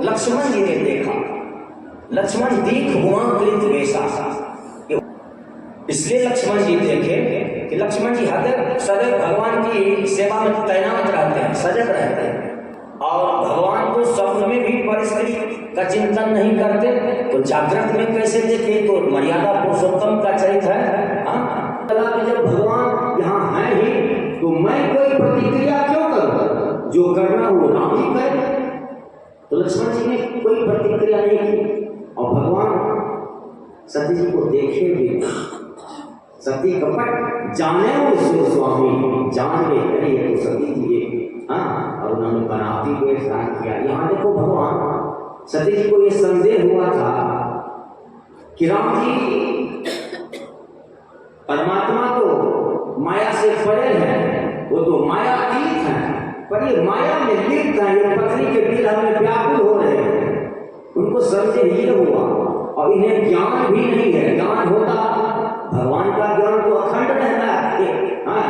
लक्ष्मण जी ने देखा, लक्ष्मण दीख उमाकृत वेशा, इसलिए लक्ष्मण जी देखे कि लक्ष्मण जी सदैव भगवान की सेवा में तैनात रहते हैं, सजग रहते हैं, और भगवान को स्वप्न में भी परिस्थिति का चिंतन नहीं करते, तो जागृत में कैसे देखे? तो मर्यादा पुरुषोत्तम का चरित्र है। हाँ, जब भगवान यहाँ है ही तो मैं कोई प्रतिक्रिया क्यों करूं? जो करना वो राम जी करें। तो लक्ष्मण जी ने कोई प्रतिक्रिया नहीं की, और भगवान सती जी को देखे भी, सती कपट जाने उसको स्वामी जान के करे तो सती जी, हाँ, और उन्होंने बनावटी को स्नान किया। यहाँ देखो भगवान सती जी को ये संदेह हुआ था कि राम जी परमात्मा तो माया से परे हैं, वो तो माया अतीत है, पर ये माया में लिप्त है, ये पत्नी के विरह में व्याकुल हो रहे हैं। उनको संदेह ये हुआ, और इन्हें ज्ञान भी नहीं है। ज्ञान होता, भगवान का ज्ञान तो अखंड रहता है। हाँ,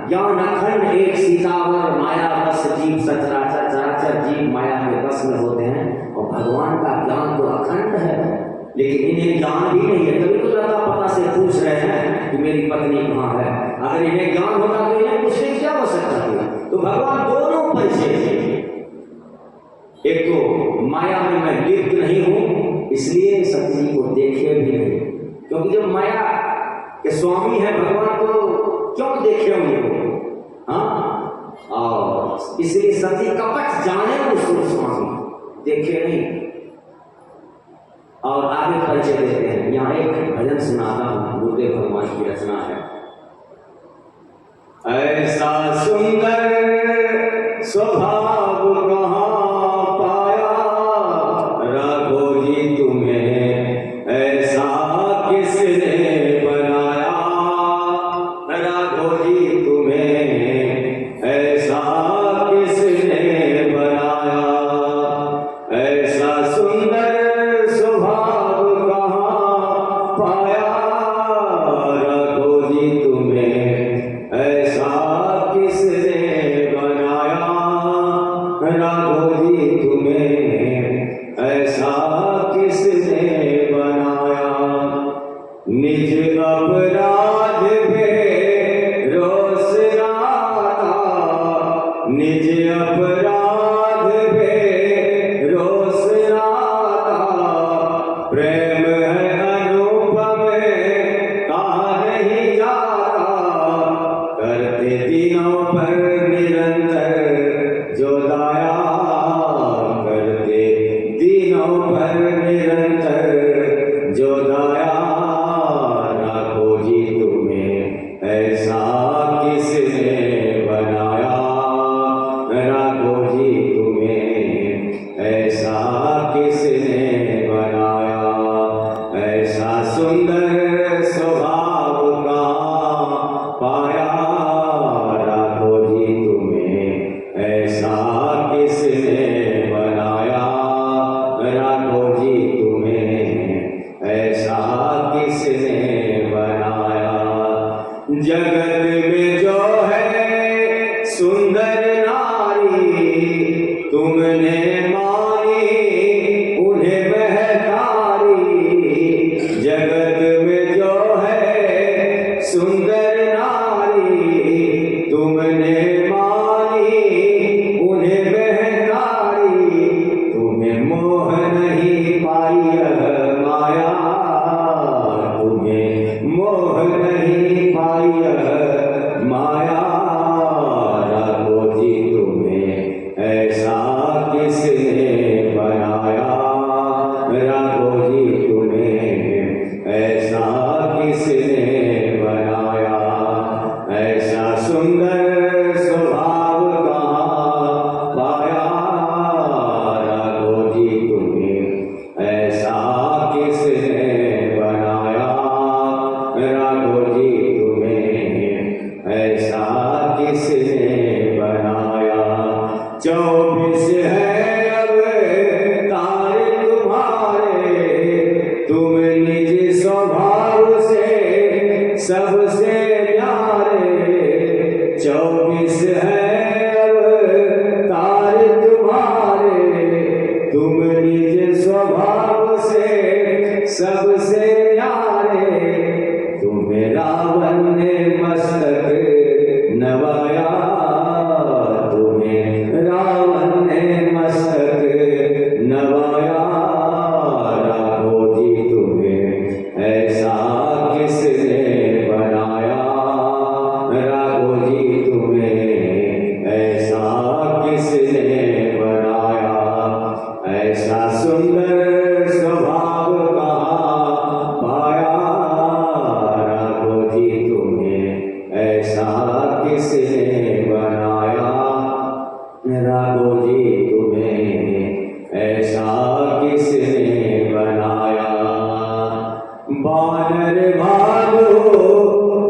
ज्ञान अखंड एक सीतावर माया बस जीव सचराचर चराचर जीव माया में बस में होते हैं, और भगवान का ज्ञान तो अखंड है, लेकिन इन्हें ज्ञान भी नहीं है। तभी तो लता पता से पूछ रहे हैं कि मेरी पत्नी कहाँ है। अगर इन्हें ज्ञान होता तो इन्हें पूछने की क्या आवश्यकता थी? तो भगवान दोनों परिचय थे, एक तो माया में मैं लिप्त नहीं हूँ, इसलिए सती जी को देखे भी नहीं, क्योंकि जब माया के स्वामी है भगवान को क्यों देखे उनको? हाँ, और इसलिए सती कपट जाने उसको स्वामी देखे नहीं। और आगे परिचय देते हैं। यहाँ एक भजन सुनाता हूँ, गुरुदेव भगवान की रचना है। ऐसा सुंदर स्वभाव कहाँ पाया, राघो जी तुम्हें ऐसा किसने बनाया, राघो जी तुम्हें ऐसा किसने बनाया, ऐसा सुंदर स्वभाव कहाँ पाया, राघो जी तुम्हें ऐसा किसने बनाया, राघो जी तुम्हें ऐसा किसने बनाया, निज अपराध पे रोष राता, निज अपराध पे रोष राता, प्रेम है अनुपम कहा नहीं जाता, करते दिनों पर निरंतर जो दाया, करते दिनों पर निरंतर जो दाया, राघो जी तुम्हें ऐसा किसने बनाया, राघो जी तुम्हें ऐसा किसने बनाया, ऐसा सुंदर स्वभाव कहाँ पाया, राघो जी तुम्हें ऐसा किसने बनाया, राघो जी तुम्हें ऐसा किसने बनाया, जगत में जो है सुंदर नारी, तुमने मानी उन्हें बहकारी, जगत में जो है सुंदर नारी, तुमने मानी उन्हें बहकारी, तुम्हें मोह नहीं पाई माया, तुम्हें मोह नहीं पाई माया, राघो जी तुम्हें ऐसा किसने बनाया, राघो जी तुम्हें ऐसा किसने बनाया, ऐसा सुंदर स्वभाव कहाँ पाया, राघो जी तुम्हें ऐसा किसने बनाया, राघो जी तुम्हें ऐसा किसने बनाया, 24 है अब तारे तुम्हारे, तुम निज स्वभाव से सबसे प्यारे, 24 है अब तारे तुम्हारे, जी तुम्हें ऐसा किसने बनाया, ऐसा सुंदर स्वभाव कहाँ पाया। राघो जी तुम्हें ऐसा किसने बनाया, राघो जी तुम्हें ऐसा किसने बनाया। बानर भालू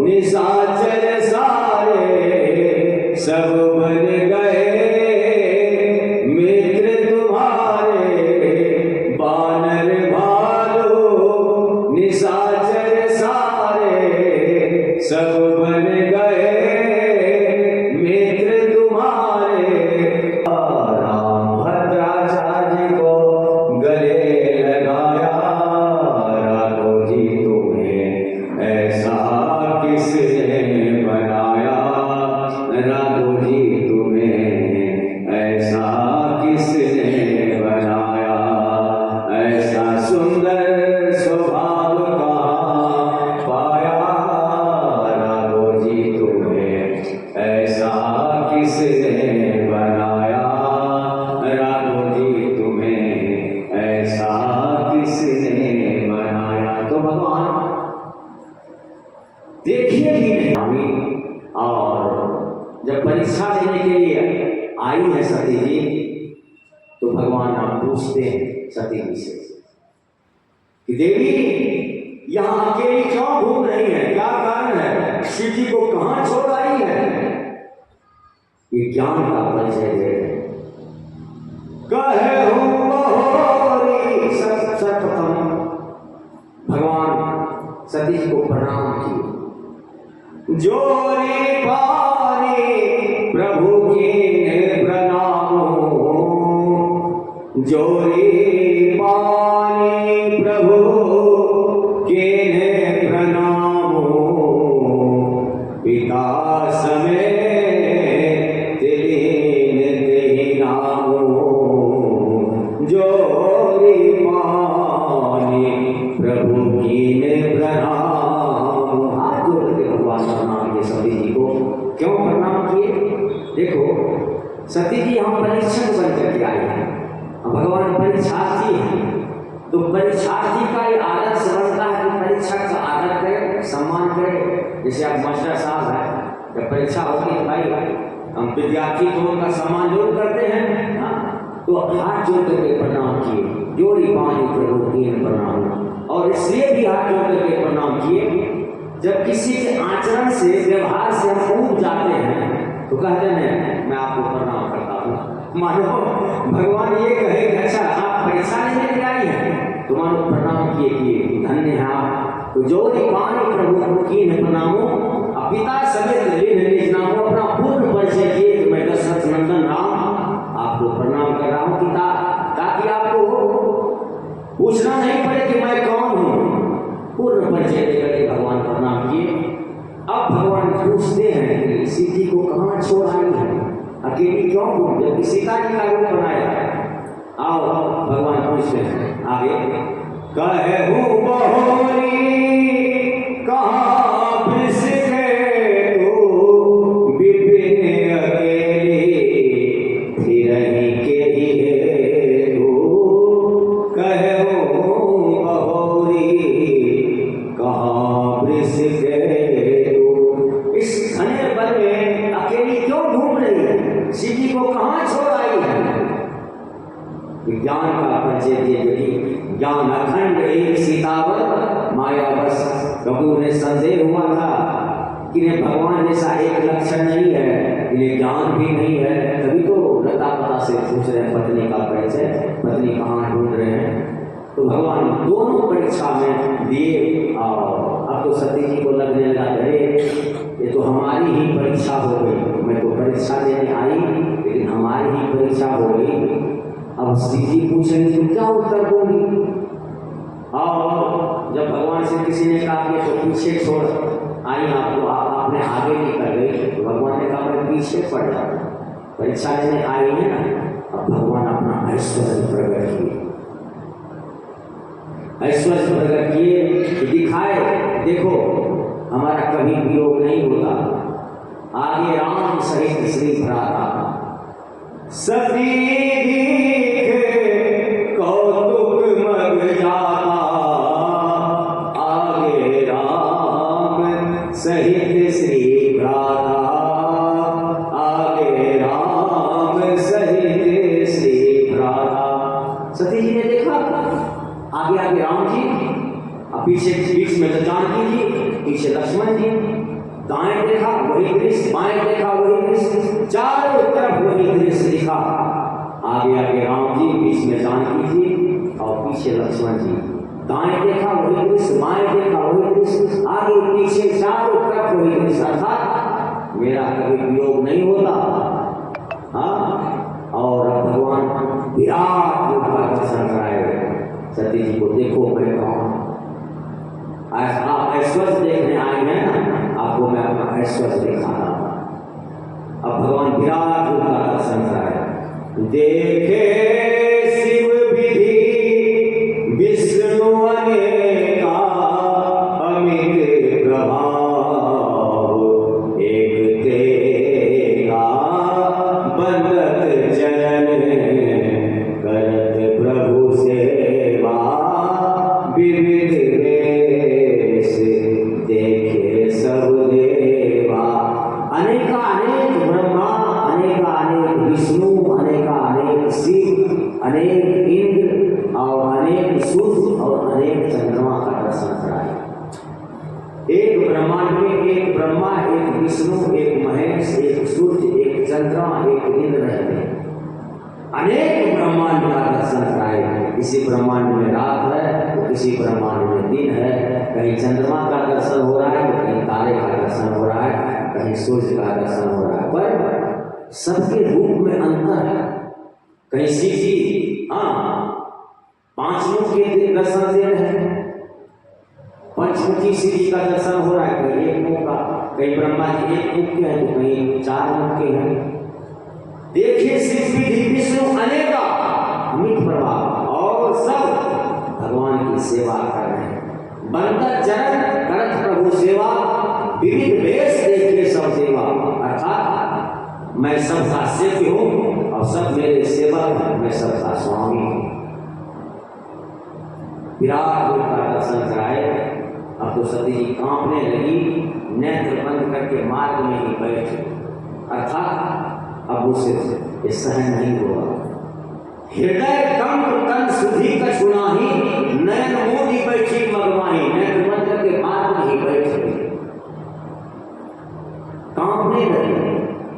निशाचर सारे सब बन गए मित्र तुम्हारे। बानर भालू निशाचर सारे सब बन गए मित्र तुम्हारे। राम भद्राचार्य को गले लगाया, राघो जी तुम्हें ऐसा किसने बनाया, राघो जी तुम्हें ऐसा किसने बनाया। ऐसा सुंदर स्वभाव कहाँ पाया, राघो जी तुम्हें ऐसा किसने बनाया, राघो जी तुम्हें ऐसा किसने बनाया। तो भगवान देखिए भी नहीं। और जब परीक्षा देने के लिए आई है सती जी, तो भगवान आप पूछते हैं सती जी से कि देवी यहाँ अकेली क्यों घूम रही है, क्या कारण है, शिव जी को कहाँ छोड़ आई है। ये ज्ञान का परिचय दे रहे हैं। कहे हूँ बहोरी सर्वप्रथम भगवान सती जी को प्रणाम किए। जोरी पानी प्रभु की प्रणाम, जोरी पानी प्रभु के प्रणाम। पिता समेत लीन तेहि नाम, जोरी पानी प्रभु की प्रणाम। हाथ जोड़ के भगवान प्रणाम किए सती जी को। क्यों प्रणाम किए? देखो सती जी हम परीक्षक बन करके आए हैं, भगवान परीक्षार्थी है, तो परीक्षार्थी का ये आदर्श बनता है कि परीक्षक का आदर करे, सम्मान करे। जैसे आप मास्टर साहब हैं, जब परीक्षा होती है भाई हम विद्यार्थी को उनका सम्मान जरूर करते हैं। हाँ, तो हाथ जोड़ करके प्रणाम किए, जोड़ी पानी प्रभु की प्रणाम। और इसलिए भी हाथ जोड़ करके प्रणाम किए, जब किसी के आचरण से व्यवहार से हम ऊब जाते हैं तो कहते हैं मैं आपको प्रणाम करता हूँ। मानो भगवान ये कहे अच्छा आप परीक्षा लेने के आई हैं, तो मानो प्रणाम किए किए धन्य है आप। तो जो पानी प्रभु की प्रणामो, पिता समेत लीन निज नामो। अपना पूर्ण परिचय किए कि मैं दशरथ नंदन राम आपको प्रणाम कर रहा हूँ पिता, ताकि आपको पूछना नहीं पड़े कि मैं कौन हूँ। पूर्ण परिचय देकर के भगवान प्रणाम किए। अब भगवान पूछते हैं कि सीता को कहाँ छोड़ आई है, अकेली क्यों घूम, जबकि सीता जी का रूप बनाया। आओ भगवान पूछते हैं आगे। कहे हूँ बहोरी कहाँ बिस गए तू, विपिन अकेली फिरही के ही तू। कहे हूँ बहोरी कहाँ बिस गए तू, इस घने वन में अकेली क्यों घूम रही है, सीधी को कहाँ छोड़ आई है। ज्ञान का परिचय दिए, ज्ञान अखंड एक सीतावर माया बस। कबूर ने संदेह हुआ था कि इन्हें भगवान जैसा एक लक्षण नहीं है, इन्हें ज्ञान भी नहीं है, तभी तो लता पता से पूछ रहे हैं पत्नी का परिचय, पत्नी कहाँ ढूंढ रहे हैं। तो भगवान दोनों परीक्षा में दिए। और अब तो सती जी को लगने लगा अरे ये तो हमारी ही परीक्षा हो गई, मैं तो परीक्षा देने आई लेकिन हमारी ही परीक्षा हो गई। अब श्री जी पूछेंगे तुम क्या उत्तर दोगी। और जब भगवान से किसी ने कहा कि तो पीछे छोड़ आई आपको, आपने आगे निकल गई, तो भगवान ने कहा मैं पीछे पड़ जाऊँ, परीक्षा लेने आई है ना। अब भगवान अपना ऐश्वर्य प्रकट किए, ऐश्वर्य प्रकट किए दिखाए देखो हमारा कभी वियोग नहीं होता, आगे राम सहित श्री भ्राता सती दीख कौतुक मग जाता, आगे राम सहित श्री भ्राता, आगे राम सहित श्री भ्राता। सती जी ने देखा आगे आगे राम जी, पीछे बीच में तो जानकी जी, पीछे लक्ष्मण जी, दाएं देखा वही दृश्य, बाएं देखा वही दृश्य, चारों तरफ वही दृश्य दिखा। आगे आगे राम जी, बीच में जानकी जी और पीछे लक्ष्मण जी, दाएं देखा वही दृश्य, बाएं देखा वही दृश्य, आगे पीछे चारों तरफ वही दृश्य। अर्थात मेरा कभी वियोग नहीं होता। हाँ, और भगवान विराट रूप का दर्शन कराए। सती जी को देखो मैं कौन, आप ऐश्वर्य देखने आए हैं ना, आपको मैं अपना ऐश्वर्य दिखा रहा हूं। अब भगवान विराट रूप का दर्शन कराए। देखे शिव विधि विष्णु अनेका, अमित प्रभाव एक तेरा, बंदत चरण करत प्रभु सेवा, विविध वेश देखे सब देवा। अनेकानेक ब्रह्मा, अनेकानेक विष्णु, अनेकानेक शिव, अनेक इंद्र और अनेक सूर्य और अनेक चंद्रमा का दर्शन कराया। एक ब्रह्मांड में एक ब्रह्मा, एक विष्णु, एक महेश, एक सूर्य, एक चंद्रमा, एक इंद्र रहते हैं। अनेक ब्रह्मांड का दर्शन कराए। किसी ब्रह्मांड में रात है तो किसी ब्रह्मांड में दिन है, कहीं चंद्रमा का दर्शन हो रहा है तो कहीं तारे का दर्शन हो रहा है, कहीं सूर्य का दर्शन हो रहा है, पर सबके रूप में अंतर है। कहीं शिव जी पांच मुख के दर्शन दे रहे हैं, पंचमुखी शिव जी का दर्शन हो रहा है, कहीं एक मुख का, कहीं ब्रह्मा जी एक मुख के हैं तो कहीं चार मुख के हैं। देखिए शिव विधि विष्णु अनेका, अमित प्रभाव, और सब भगवान की सेवा कर रहे हैं। बंदत चरण करत प्रभु सेवा, विविध वेश देखिए सब देवा। अर्थात मैं सबका सेव्य हूँ और सब मेरे सेवक हैं, मैं सबका स्वामी हूँ। विराट रूप का दर्शन कराए। अब तो सती जी कांपने लगी, नेत्र बंद करके मार्ग में ही बैठ। अर्थात अब उसे ये सहन नहीं हुआ। हृदय कंप तन सुधी कछुनाही, नयन मोदी बैठी मगमाही, नेत्र बंद करके मार्ग में ही बैठ गई। कांपने लगे,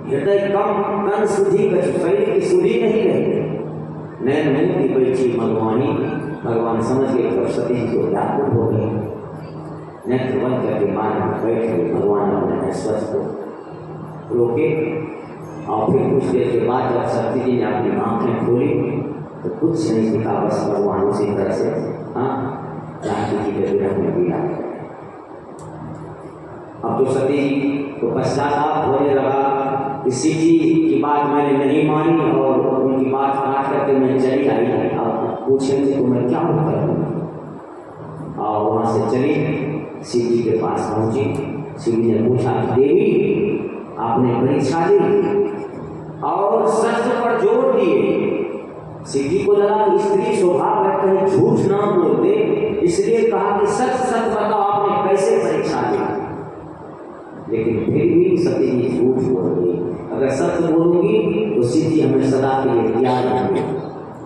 हृदय कंप तन सुधी कछु, शरीर की सुधी नहीं रही, नयन मोदी बैठी मगमाही। भगवान समझ गए तब सती जी को व्याकुल हो गए, नेत्र बंद करके मार्ग में बैठ गए। भगवान अपने ऐश्वर्य को रोके और फिर कुछ देर के बाद जब सती जी ने अपनी आंखें खोली तो कुछ नहीं दिखा, बस भगवान उसी तरह से जानकी जी के विरह में पीड़ा। अब तो सती जी को पश्चाताप होने लगा, किसी जी की बात मैंने नहीं मानी और उनकी बात काट करके मैं चली आई। अब पूछेंगे तो मैं क्या करूँ। और वहाँ से चली, शिव जी के पास पहुँची। शिव जी ने पूछा, देवी आपने परीक्षा दी और सत्य पर जोर दिए। शिव जी को लगा कि स्त्री स्वभाव है कहीं झूठ ना बोल दे, इसलिए कहा कि सच सच बताओ आपने कैसे परीक्षा दी। लेकिन फिर भी सती जी झूठ बोल गई। अगर सत्य बोलूंगी तो शिव जी हमें सदा के लिए याद होंगे।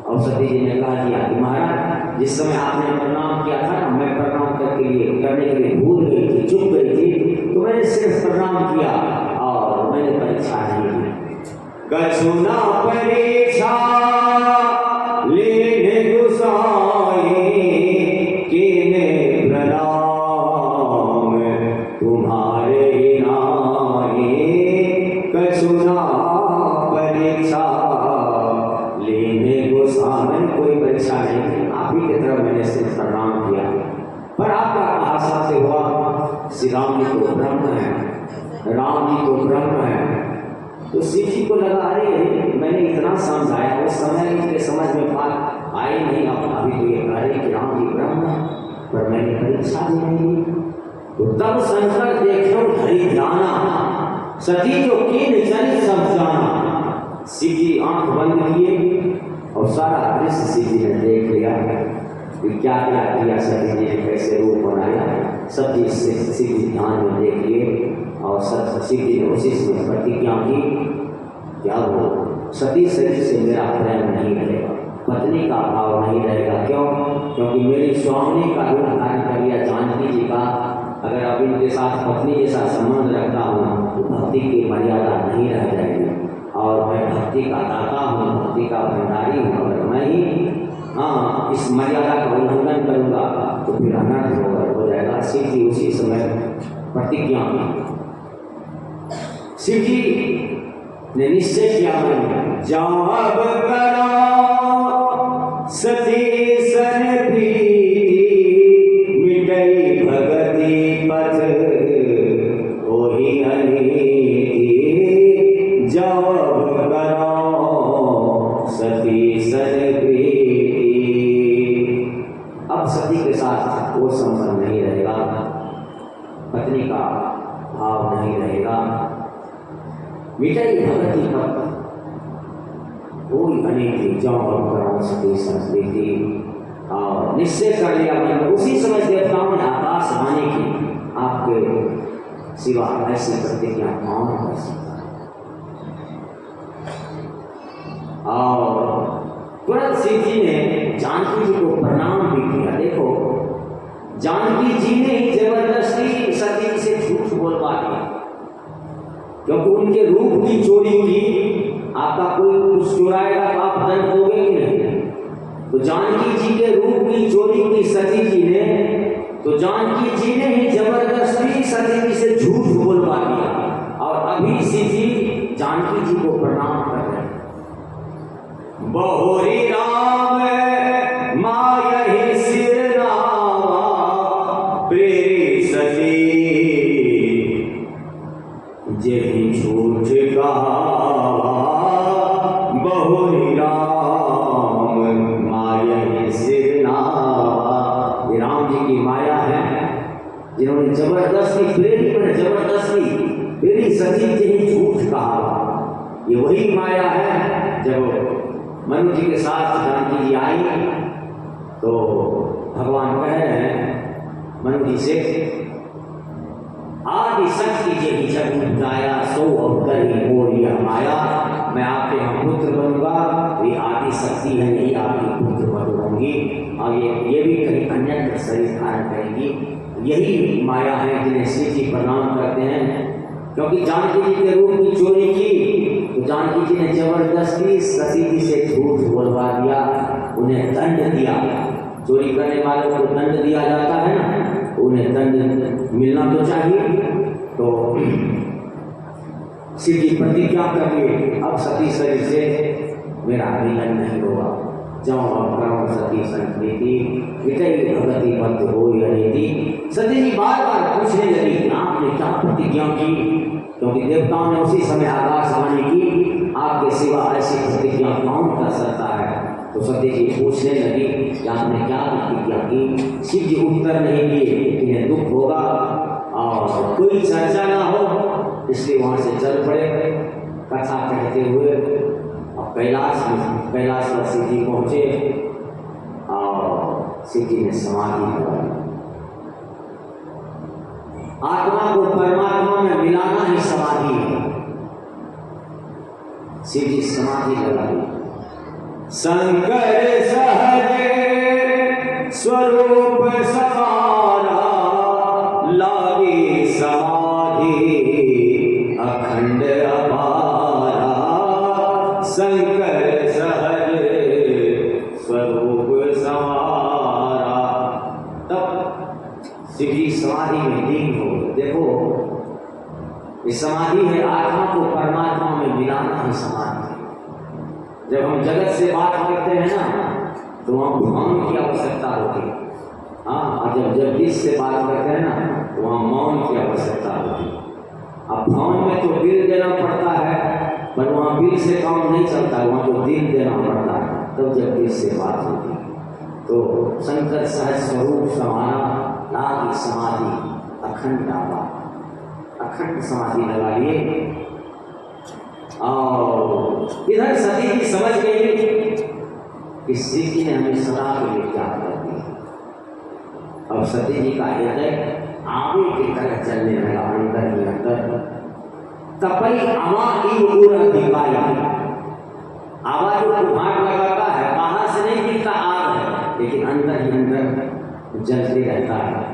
और सती जी ने कहा दिया कि महाराज जिस समय आपने प्रणाम किया था ना, मैं प्रणाम करने के लिए भूल गई थी, चुप गई थी, तो मैंने सिर्फ प्रणाम किया और मैंने परीक्षा नहीं की। कछुना परीक्षा लेने गुसाई, कीने प्रणाम तुम्हारे नाई। कछुना परीक्षा लेने गुसाई, कोई परीक्षा नहीं थी, आप ही की तरफ मैंने सिर्फ प्रणाम किया। पर आपका कहा से हुआ श्री राम जी को ब्रह्म है, राम जी को ब्रह्म है। तो शिव जी को लगा अरे मैंने इतना समझाया, उस समय इनके समझ में बात आई नहीं। अब अभी तो ये कह रहे कि राम जी ब्रह्म है, पर मैंने परीक्षा भी नहीं दी। तो तब शंकर देखो धरी ध्याना, सती जो कीन चली सब जाना। शिव जी आंख बंद किए और सारा दृश्य शिव जी ने देख लिया कि क्या क्या किया सती जी ने, कैसे रूप बनाया। सब चीज शिव जी ध्यान में देख लिए और शिव जी ने उसी से प्रतिज्ञा की, क्या वो सती शरीर से मेरा प्रेम नहीं रहेगा, पत्नी का भाव नहीं रहेगा। क्यों? क्योंकि मेरी स्वामी का रूप धारण कर लिया जानकी जी का। अगर अब इनके साथ पत्नी के साथ संबंध रखता हूँ तो भक्ति की मर्यादा नहीं रह जाएगी। और मैं भक्ति का दाता हूँ, भक्ति का भंडारी हूँ। अगर मैं ही इस मर्यादा का उल्लंघन करूँगा तो फिर अनर्थ हो जाएगा। शिव जी उसी समय प्रतिज्ञा की। शिव जी ने निश्चय किया, जाब करा सती सन प्रीति, मिटई भगति पथ ओहि अनीति। जाब करा सती सन प्रीति। अब सती के साथ वो संबंध नहीं रहेगा, पत्नी का भाव नहीं रहेगा। मिटाई भगति पथ कोई अनेक जाओ करो सती संस्कृति। और निश्चय कर लिया मैंने। उसी समय देवताओं ने आकाशवाणी की, आपके सिवा ऐसी प्रतिज्ञा कौन कर सकता है। और तुरंत शिव जी ने जानकी जी को प्रणाम भी किया। देखो, जानकी जी ने ही जबरदस्ती सती से झूठ बोलवा दिया, क्योंकि उनके रूप की चोरी की। आपका कोई कुछ चुराएगा तो आप दंड दोगे कि नहीं? तो जानकी जी के रूप की चोरी की सती जी ने, तो जानकी जी ने ही जबरदस्ती सती जी से झूठ बोलवा दिया। और अभी शिव जी जानकी जी को प्रणाम कर रहे हैं। बहुरी राम मायहि सिर नावा, प्रेरी सती जेहि झूठ गावा। बहुरी राम मायहि सिर नावा। ये राम जी की माया है, जिन्होंने जबरदस्ती प्रेरी सती जेहि झूठ कहा। ये वही माया है। जब मनु जी के साथ जानकी जी आई तो भगवान कह रहे हैं मनु जी से, आदि शक्ति जेहि जग गाया, सो अवतरी मोरिया माया। मैं आपके यहाँ पुत्र बनूंगा, ये आदि शक्ति है, यही आपकी पुत्र बनूंगी। और ये भी कहीं अन्यत्र शरीर धारण करेंगी। यही माया है जिन्हें शिव जी प्रणाम करते हैं। क्योंकि जानकी जी के रूप की चोरी की तो जानकी जी ने जबरदस्ती सती जी से झूठ बोलवा दिया, उन्हें दंड दिया। चोरी करने वालों को दंड दिया जाता है ना, उन्हें दंड मिलना तो चाहिए। तो शिव जी प्रतिज्ञा करके अब सती शरीर से मेरा मिलन नहीं होगा। जाओ अब करो सती संस्कृति, मिटई भगति पथ होई अनीति। सती जी बार बार पूछने लगी, आपने क्या प्रतिज्ञा की? क्योंकि देवताओं ने उसी समय आकाशवाणी की, आपके सिवा ऐसी प्रतिज्ञा कौन कर सकता है। तो सती जी पूछने लगी कि आपने क्या प्रतिज्ञा की? शिव जी उत्तर नहीं दिए, इन्हें दुख होगा और कोई चर्चा ना हो, इसलिए वहां से चल पड़े कथा कहते हुए। और कैलाश पर शिव जी पहुंचे और शिव जी ने समाधि लगाई। आत्मा को परमात्मा में मिलाना ही समाधि है। शिव जी समाधि लगाई। शंकर सहज स्वरूप समारा, लागी समाधि अखंड अपारा। शंकर सहज स्वरूप समारा। तब शिव जी समाधि में लीन हो। देखो, ये समाधि है, आत्मा को परमात्मा में मिलाना ही समाधि है। जब हम जगत से बात करते हैं ना तो वहाँ मौन की आवश्यकता होती है। और जब दिल से बात करते हैं ना तो वहाँ मौन की आवश्यकता होती है। अब मौन में तो दिल देना पड़ता है, पर वहाँ दिल से काम नहीं चलता है, वहाँ तो दिल देना पड़ता है, तब जब दिल से बात होती है। तो शंकर सहज स्वरूप समाना, लागी समाधि अखंड आवा। अखंड समाधि लगा लिए। और इधर सती जी समझ गई कि श्री जी ने हमें सदा के लिए क्या कर दिया। अब सती जी का हृदय आगे की तरह चलने लगा, अंदर ही अंदर। तपई अमा की उर अधिकारी, आवाज को भाग लगाता है, बाहर से नहीं दिखता आग है, लेकिन अंदर ही अंदर जलते रहता है।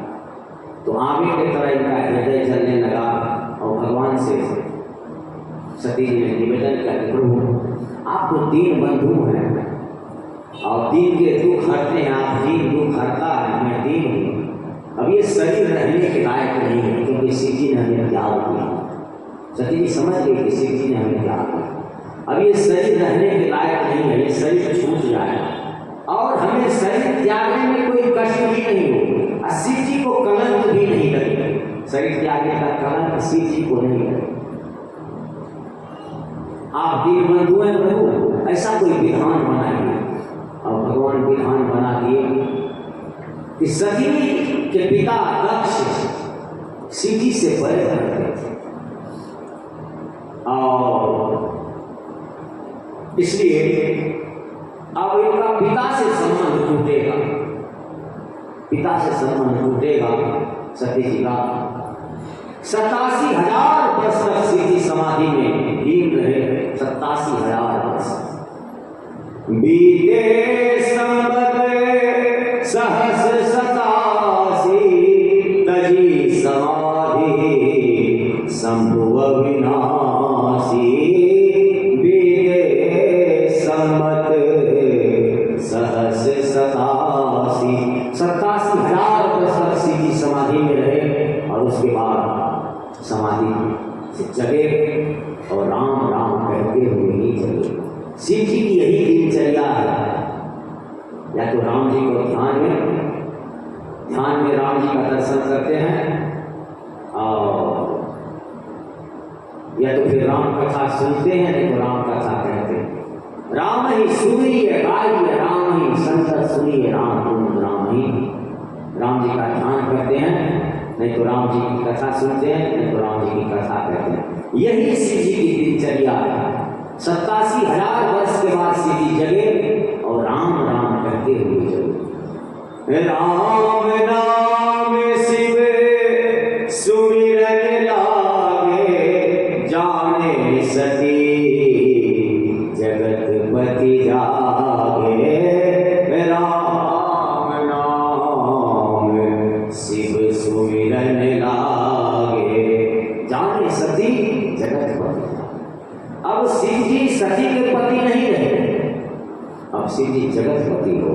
तो आगे की तरह इनका हृदय जलने लगा और भगवान से सती जी ने निवेदन किया, प्रभु आप तो दीन बंधु हैं और दीन के दुख हरते हैं, आप दीन दुख हरता है, मैं दीन हूँ। अब ये शरीर रहने के लायक नहीं है, क्योंकि शिव जी ने हमें त्याग किया। सती जी समझ गई कि शिव जी ने हमें त्याग किया, अब ये शरीर रहने के लायक नहीं है, ये शरीर छूट जाए और हमें शरीर त्यागने में कोई कष्ट भी नहीं हो, शिव जी को कलंक भी नहीं लगे। शरीर त्यागने का कलंक शिव जी को नहीं लगे। आप दीन बंधु हैं प्रभु, ऐसा कोई विधान बनाइए। और भगवान विधान बना दिए कि सती के पिता दक्ष शिव जी से परे रहते थे और इसलिए अब इनका पिता से संबंध टूटेगा, पिता से संबंध टूटेगा। सती जी का 87,000 वर्ष तक शिव जी समाधि में लीन रहे। 87,000 वर्ष बीते संवत सहस 87 तजी समाधि शंभु अविनाशी। बीते संवत सहस 87, 87,000 वर्ष तक शिव जी समाधि में रहे और उसके बाद समाधि से जगे और राम राम कहते हुए ही जगे। शिव जी की यही दिनचर्या है, या तो राम जी को ध्यान में राम जी का दर्शन करते हैं और या तो फिर राम कथा सुनते हैं, नहीं तो राम कथा कहते हैं। राम ही सुनिए गाइए, राम ही संत सुनिए, राम तुम राम ही। राम जी का ध्यान करते हैं, नहीं तो राम जी की कथा सुनते हैं, नहीं तो राम जी की कथा कहते हैं। यही शिव जी की दिनचर्या है। 87,000 वर्ष के बाद शिव जी जगे और राम राम कहते हुए जगे। राम नाम शिव सुमिरन लागे, जाने सती जगतपति जागे। राम नाम शिव सुमिरन लागे, जाने सती जगतपति। अब शिव जी सती के पति नहीं रहे, अब शिव जी जगतपति हो।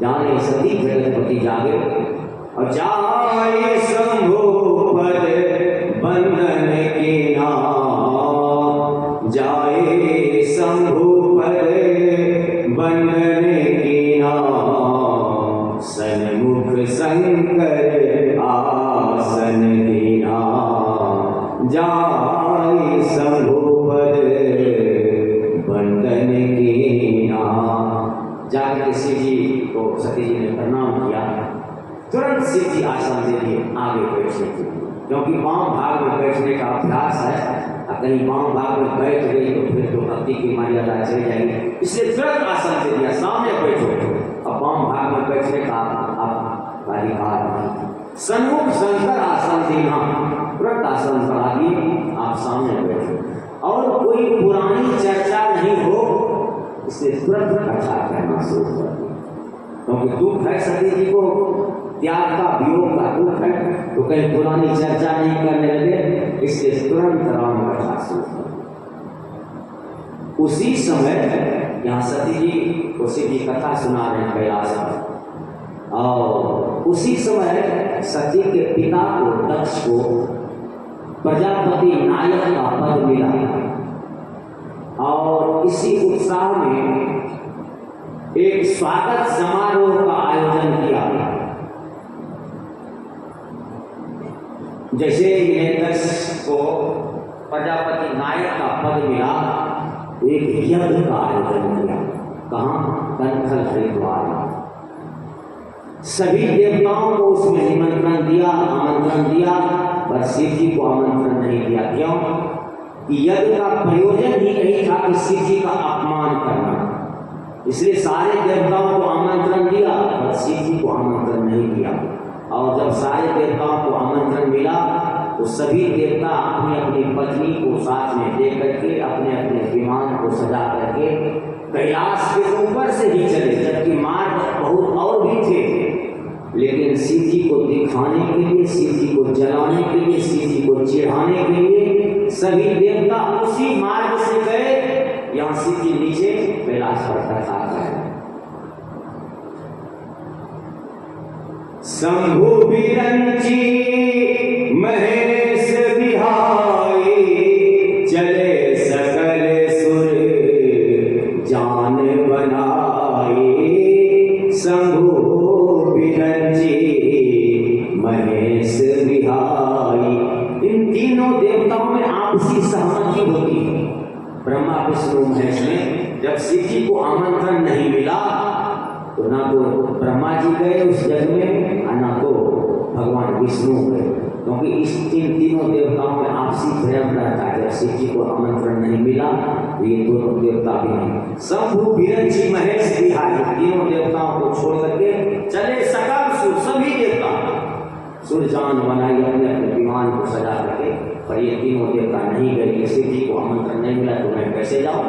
जाने सती जगतपति जागे और जाए शंभु पद बंधन के नाम, जाए शंभु पद बंधन के नाम। सन्मुख शंकर आसन दीना, जाए शंभु बंधन की नाम। जाकर शिव जी को सती जी ने प्रणाम किया, तुरंत शिव जी आसन दे दिए आगे बैठने के लिए, क्योंकि बाम भाग में बैठने का अभ्यास है। कहीं बाम भाग में बैठ गई तो फिर तो भक्ति की मर्यादा चली जाएगी, इसलिए तुरंत आसन दे दिया, सामने बैठो। अब बाम भाग में बैठने का अधिकार नहीं। सन्मुख शंकर आसन देना, तुरंत आसन करा दिए, आप सामने बैठो और कोई पुरानी चर्चा नहीं हो, इसलिए तुरंत कथा कहना शुरू कर दिया। क्योंकि दुख है सती जी को, त्याग का वियोग का दुख है, तो कहीं पुरानी चर्चा नहीं करने लगे, इसलिए तुरंत राम कथा शुरू कर दिया। उसी समय यहाँ सती जी को शिव जी कथा सुना रहे कैलाश में, और उसी समय सती के पिता को दक्ष को प्रजापति नायक का पद मिला और इसी उत्साह में एक स्वागत समारोह का आयोजन किया। जैसे इन्हें दक्ष को प्रजापति नायक का पद मिला, एक यज्ञ का आयोजन किया। कहाँ? कंथल हरिद्वार में। सभी देवताओं को उसमें निमंत्रण दिया, आमंत्रण दिया, पर शिव जी को आमंत्रण नहीं दिया। क्यों? कि यज्ञ का प्रयोजन ही यही था कि शिव जी का अपमान करना, इसलिए सारे देवताओं को आमंत्रण दिया पर शिव जी को आमंत्रण नहीं दिया। और जब सारे देवताओं को आमंत्रण मिला तो सभी देवता अपनी अपनी पत्नी को साथ में ले करके अपने अपने विमान को सजा करके कैलाश के ऊपर से ही चले, जबकि मार्ग बहुत और भी थे, लेकिन शिव जी को दिखाने के लिए, शिव जी को जलाने के लिए, शिव जी को चिढ़ाने के लिए सभी देवता उसी मार्ग से गए। यहाँ शिव जी नीचे कैलाश पर कथा है। शंभु बिरंची महेश बिहारी, चले सकल सुर जान बनाए। शंभु बिरंची महेश बिहारी, इन तीनों देवताओं में आपसी सहमति होती है। ब्रह्मा विष्णु महेश में जब शिव जी को आमंत्रण नहीं मिला तो ना तो ब्रह्मा जी गए उस जग में और ना तो भगवान विष्णु गए, क्योंकि इस तीनों देवताओं में आपसी प्रेम रहता है। जब शिव जी को आमंत्रण नहीं मिला तो ये दोनों देवता भी नहीं। शंभु बिरंची महेश बिहारी, तीनों देवताओं को छोड़ करके चले सकल सुर, सभी देवता सूर्यजान बनाई अपने अपने विमान को सजा करके, पर ये तीनों देवता नहीं गए। शिव जी को आमंत्रण नहीं मिला तो मैं कैसे जाऊँ?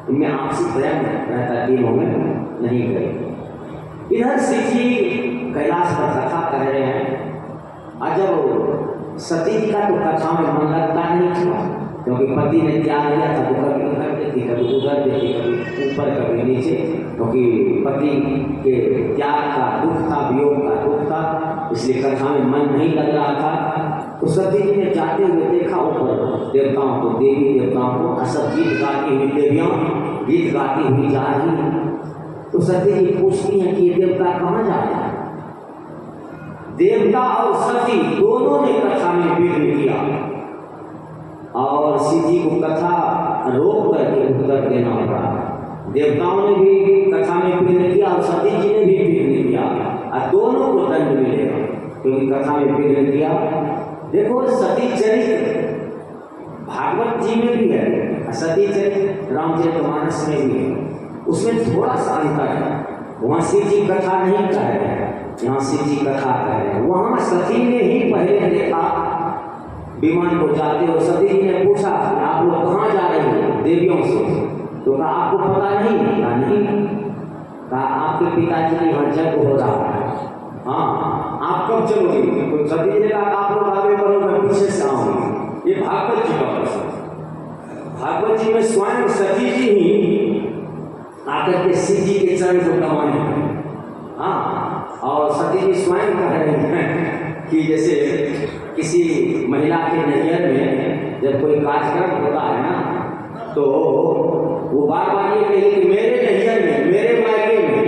इनमें आपसी प्रेम रहता, तीनों में नहीं गए। इधर शिव जी कैलाश पर कथा कह रहे हैं। और जब सती जी का तो कथा में मन लगता नहीं था, क्योंकि पति ने त्याग दिया था तो कभी उधर देती, कभी उधर देती, कभी ऊपर कभी नीचे, क्योंकि पति के त्याग का दुख था, वियोग का दुख था, इसलिए कथा में मन नहीं लग रहा था। तो सती जी ने जाते हुए देखा ऊपर देवताओं को, देवी देवताओं को, सब गीत गाती हुई देवियाँ गीत गाती हुई जा रही। तो सती जी पूछती हैं कि ये देवता कहाँ जा रहे हैं? देवता और सती दोनों ने कथा में विघ्न किया और शिव जी को कथा रोक करके उत्तर देना पड़ा। देवताओं ने भी कथा में विघ्न किया और सती जी ने भी विघ्न किया, और दोनों को दंड मिलेगा क्योंकि कथा में विघ्न किया। देखो सती चरित्र भागवत जी में भी है, सती चरित्र रामचरितमानस में भी है, उसमें थोड़ा सा अंतर है। वहाँ शिव जी कथा नहीं कह रहे हैं, यहाँ शिव जी कथा कह रहे हैं। वहाँ सती ने ही पहले देखा विमान को जाते हो। सती जी ने पूछा आप लोग कहाँ जा रहे हो देवियों से? तो कहा आपको पता नहीं? कहा नहीं। कहा आपके पिताजी के यहाँ यज्ञ हो रहा है, हाँ आप कब चलोगे? तो सती जी ने कहा आप लोग आगे बढ़ो, मैं पीछे से आऊँगी। ये भागवत जी का प्रश्न। भागवत जी में स्वयं सती जी ही आकर के शिव जी के चरण को दबाने, हाँ, और सती जी स्वयं कह रहे हैं कि जैसे किसी महिला के नैहर में जब कोई कार्यक्रम होता है ना, तो वो बार बार ये कहे कि मेरे नैहर में, मेरे मायके में,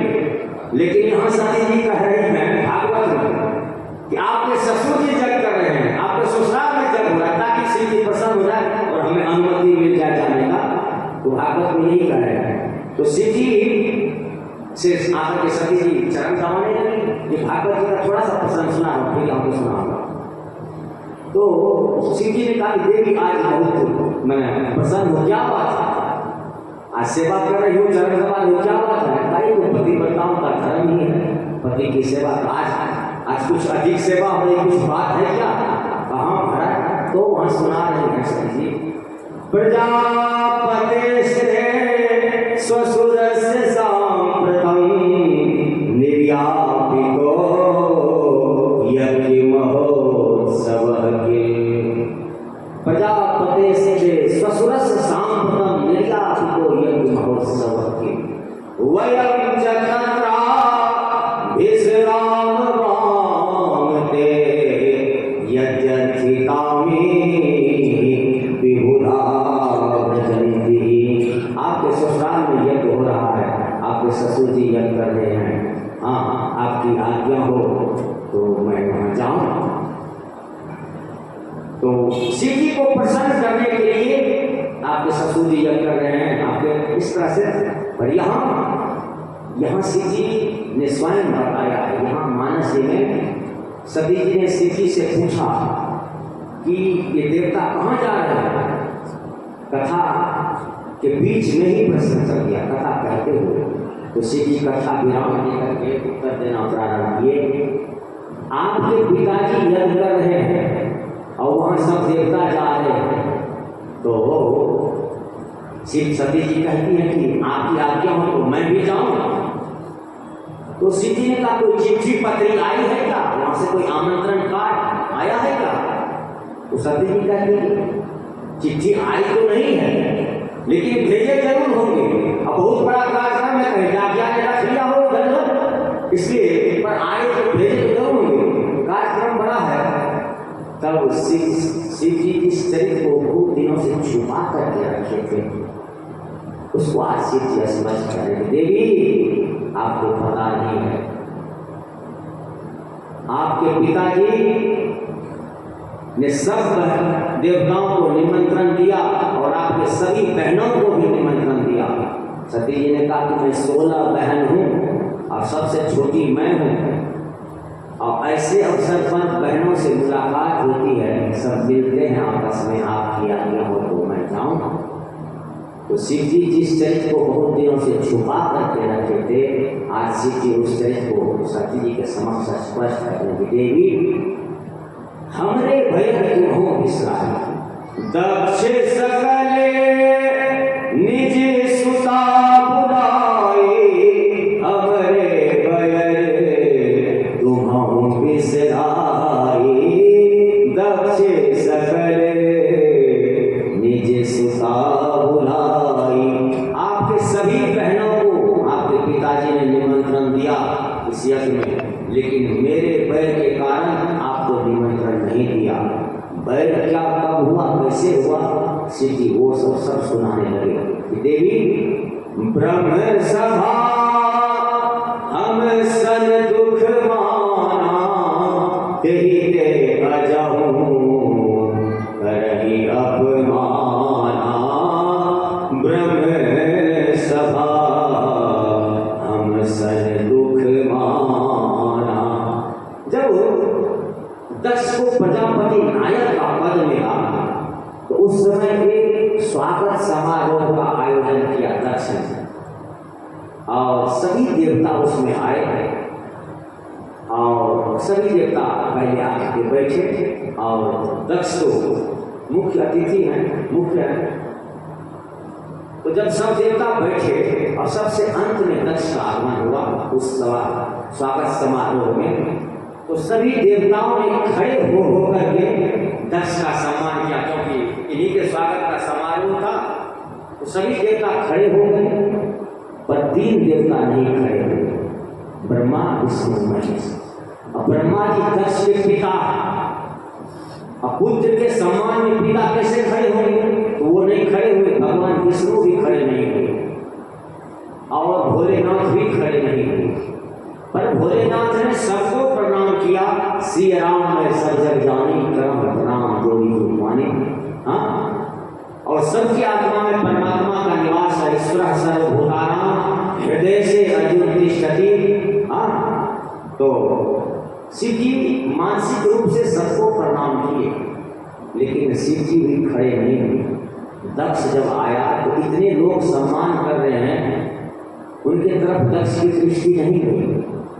लेकिन यहाँ सती जी कह रही हैं भागवत में कि आपके ससुर जी जग कर रहे हैं, आपके ससुराल में जग हो रहा है, ताकि शिव जी प्रसन्न हो जाए और हमें अनुमति मिल जाए जाने का। तो भागवत में यही कह रहे हैं। तो शिव जी से आकर के सती जी चरण दबाने लगी। ये भागवत जी का थोड़ा सा प्रसंग सुना हो, फिर आपको सुनाऊंगा। तो शिव जी ने कहा कि देवी आज बहुत मैं प्रसन्न हो, क्या बात है? आज सेवा कर रही हूँ, चरण दबा रही हूँ, क्या बात है? भाई तो पतिव्रताओं का धर्म ही है पति की सेवा। आज कुछ अधिक सेवा हो रही, कुछ बात है क्या? कहाँ भरा? तो वहाँ सुना रहे हैं सती जी। प्रजापते से स्वसुरस्य सांप्रतम् निर्यापितो यज्ञ महोत्सवः के। प्रजापते से स्वसुरस्य सांप्रतम् निर्यापितो यज्ञ महोत्सवः के। वयं च तत्र विश्रामवामते यज्ञर्थितामि विबुधा भजन्ति। आपके ससुराल में यज्ञ हो रहा है, आपके ससुर जी यज्ञ कर रहे हैं, हाँ आपकी आज्ञा हो तो मैं वहाँ जाऊँ। तो शिव जी को प्रसन्न करने के लिए आपके ससुर जी यज्ञ कर रहे हैं, आपके इस तरह से। पर यहाँ शिव जी ने स्वयं बताया है। यहाँ मानस जी में सती जी ने शिव जी से पूछा कि ये देवता कहाँ जा रहे हैं। कथा के बीच में ही प्रश्न कर दिया कथा कहते हुए। तो शिव जी कथा विराम देकर के उत्तर देना प्रारंभ किए। आपके पिताजी यज्ञ कर रहे हैं और वहाँ सब देवता जा रहे हैं। तो शिव सती जी कहती हैं कि आपकी आज्ञा हो तो मैं भी जाऊँ। तो शिव जी ने कहा कोई चिट्ठी पत्री आई है क्या, वहाँ से कोई आमंत्रण कार्ड आया है क्या। तो सती जी कहती है चिट्ठी आई तो नहीं है लेकिन भेजे जरूर होंगे। अब बहुत बड़ा कार्यक्रम है, कहीं आज्ञा ने रख लिया हो इधर, इसलिए पर आए तो भेजे तो जरूर होंगे, कार्यक्रम बड़ा है। तब शिव जी इस चरित्र को बहुत दिनों से छुपा करके रखे थे, उसको आज शिव जी स्पष्ट करेंगे। देवी आपको पता नहीं है, आपके पिताजी ने सब देवताओं को निमंत्रण दिया और आपके सभी बहनों को भी निमंत्रण दिया। सती जी ने कहा कि मैं 16 बहन हूँ और सबसे छोटी मैं हूँ, और ऐसे अवसर पर बहनों से मुलाकात होती है, सब मिलते हैं आपस में, आपकी आज्ञा हो तो मैं जाऊँ। तो शिव जी जिस चरित्र को बहुत दिनों से छुपा करके रखे थे, आज शिव जी उस चरित्र को सती जी के समक्ष स्पष्ट करने की। देवी हमरे भय तुम्हों विसराई, दक्ष सकले निज सुता बुलाए, हमरे भय तुम्हों विसराई, दक्ष सकले निज सुता बुलाई। आपके सभी बहनों को आपके पिताजी ने निमंत्रण दिया इस यज्ञ में, लेकिन मेरे बैर के कारण आपको निमंत्रण नहीं दिया। बैर क्या कब हुआ कैसे हुआ, शिव जी वो सब सुनाने लगे। देवी ब्रह्म सभा हम सन दुख माना, तेहि ते अजहूं करहि अपमाना, ब्रह्म सभा हम सन दुख माना। जब दक्ष को प्रजापति नायक का पद मिला तो उस समय एक स्वागत समारोह का आयोजन किया दक्ष ने, और सभी देवता उसमें आए और सभी देवता पहले आके बैठे और दक्ष तो मुख्य अतिथि हैं, मुख्य हैं। तो जब सब देवता बैठे और सबसे अंत में दक्ष का आगमन हुआ उस स्वागत समारोह में, तो सभी देवताओं ने खड़े हो करके दक्ष का सम्मान किया, क्योंकि इन्हीं के स्वागत का समारोह था। तो सभी देवता खड़े हो गए, पर 3 देवता नहीं खड़े हुए, ब्रह्मा विष्णु महेश। अब ब्रह्मा जी दक्ष के पिता, अब पुत्र के सम्मान में पिता कैसे खड़े होंगे, तो वो नहीं खड़े हुए। भगवान विष्णु भी खड़े नहीं हुए और भोलेनाथ भी खड़े नहीं हुए, पर भोलेनाथ ने सबको प्रणाम किया। श्री राम मैं सब जग जानी, करम प्रणाम जोड़ी रूपानी। हाँ, और सबकी आत्मा में परमात्मा का निवास है। ईश्वर सर्वभूतानां हृदय से अर्जुन तिष्ठति। हाँ, तो शिव जी मानसिक रूप से सबको प्रणाम किए, लेकिन शिव जी भी खड़े नहीं हुए। दक्ष जब आया तो इतने लोग सम्मान कर रहे हैं, उनके तरफ दक्ष की दृष्टि नहीं हुई,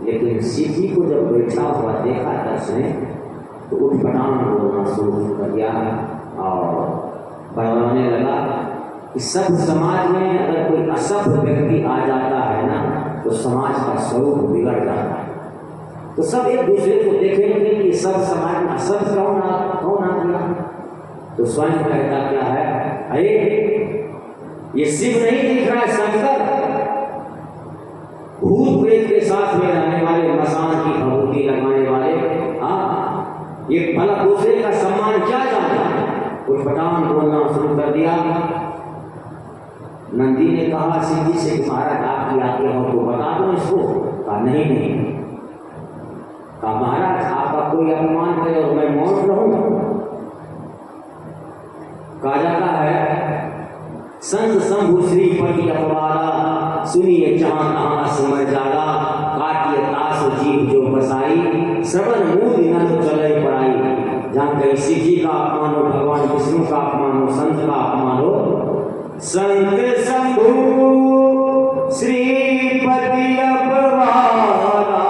लेकिन शिव जी को जब बैठा हुआ देखा दक्ष ने तो उठपटांग बोलना शुरू कर दिया और बड़बड़ाने लगा कि सब समाज में अगर कोई असभ्य व्यक्ति आ जाता है ना, तो समाज का स्वरूप बिगड़ जाता है। तो सब एक दूसरे को देखेंगे कि सब समाज में असभ्य कौन आ गया। तो स्वयं कहता क्या है, अरे ये शिव नहीं दिख रहा है, शंकर भूत प्रेत के साथ में रहने वाले, मसान की भभूति लगाने वाले, ये भला दूसरे का सम्मान क्या जानता है। कुछ पटान बोलना शुरू कर दिया। नंदी ने कहा शिव जी से कि महाराज आपकी आज्ञा हो तो बता दो इसको। कहा नहीं नहीं। कहा महाराज आपका कोई अपमान करे और मैं मौन रहूं। कहा जाता है संत शंभु श्री पति अपवादा, सुनिए जहां तहां सिमर जाला, काटिए तास जीव जो बसाई, श्रवण मूल न तो चले पड़ाई। जहाँ कहीं शिव जी का अपमान हो, भगवान विष्णु का अपमान हो, संत का अपमान हो, संत शंभु श्रीपति अपवादा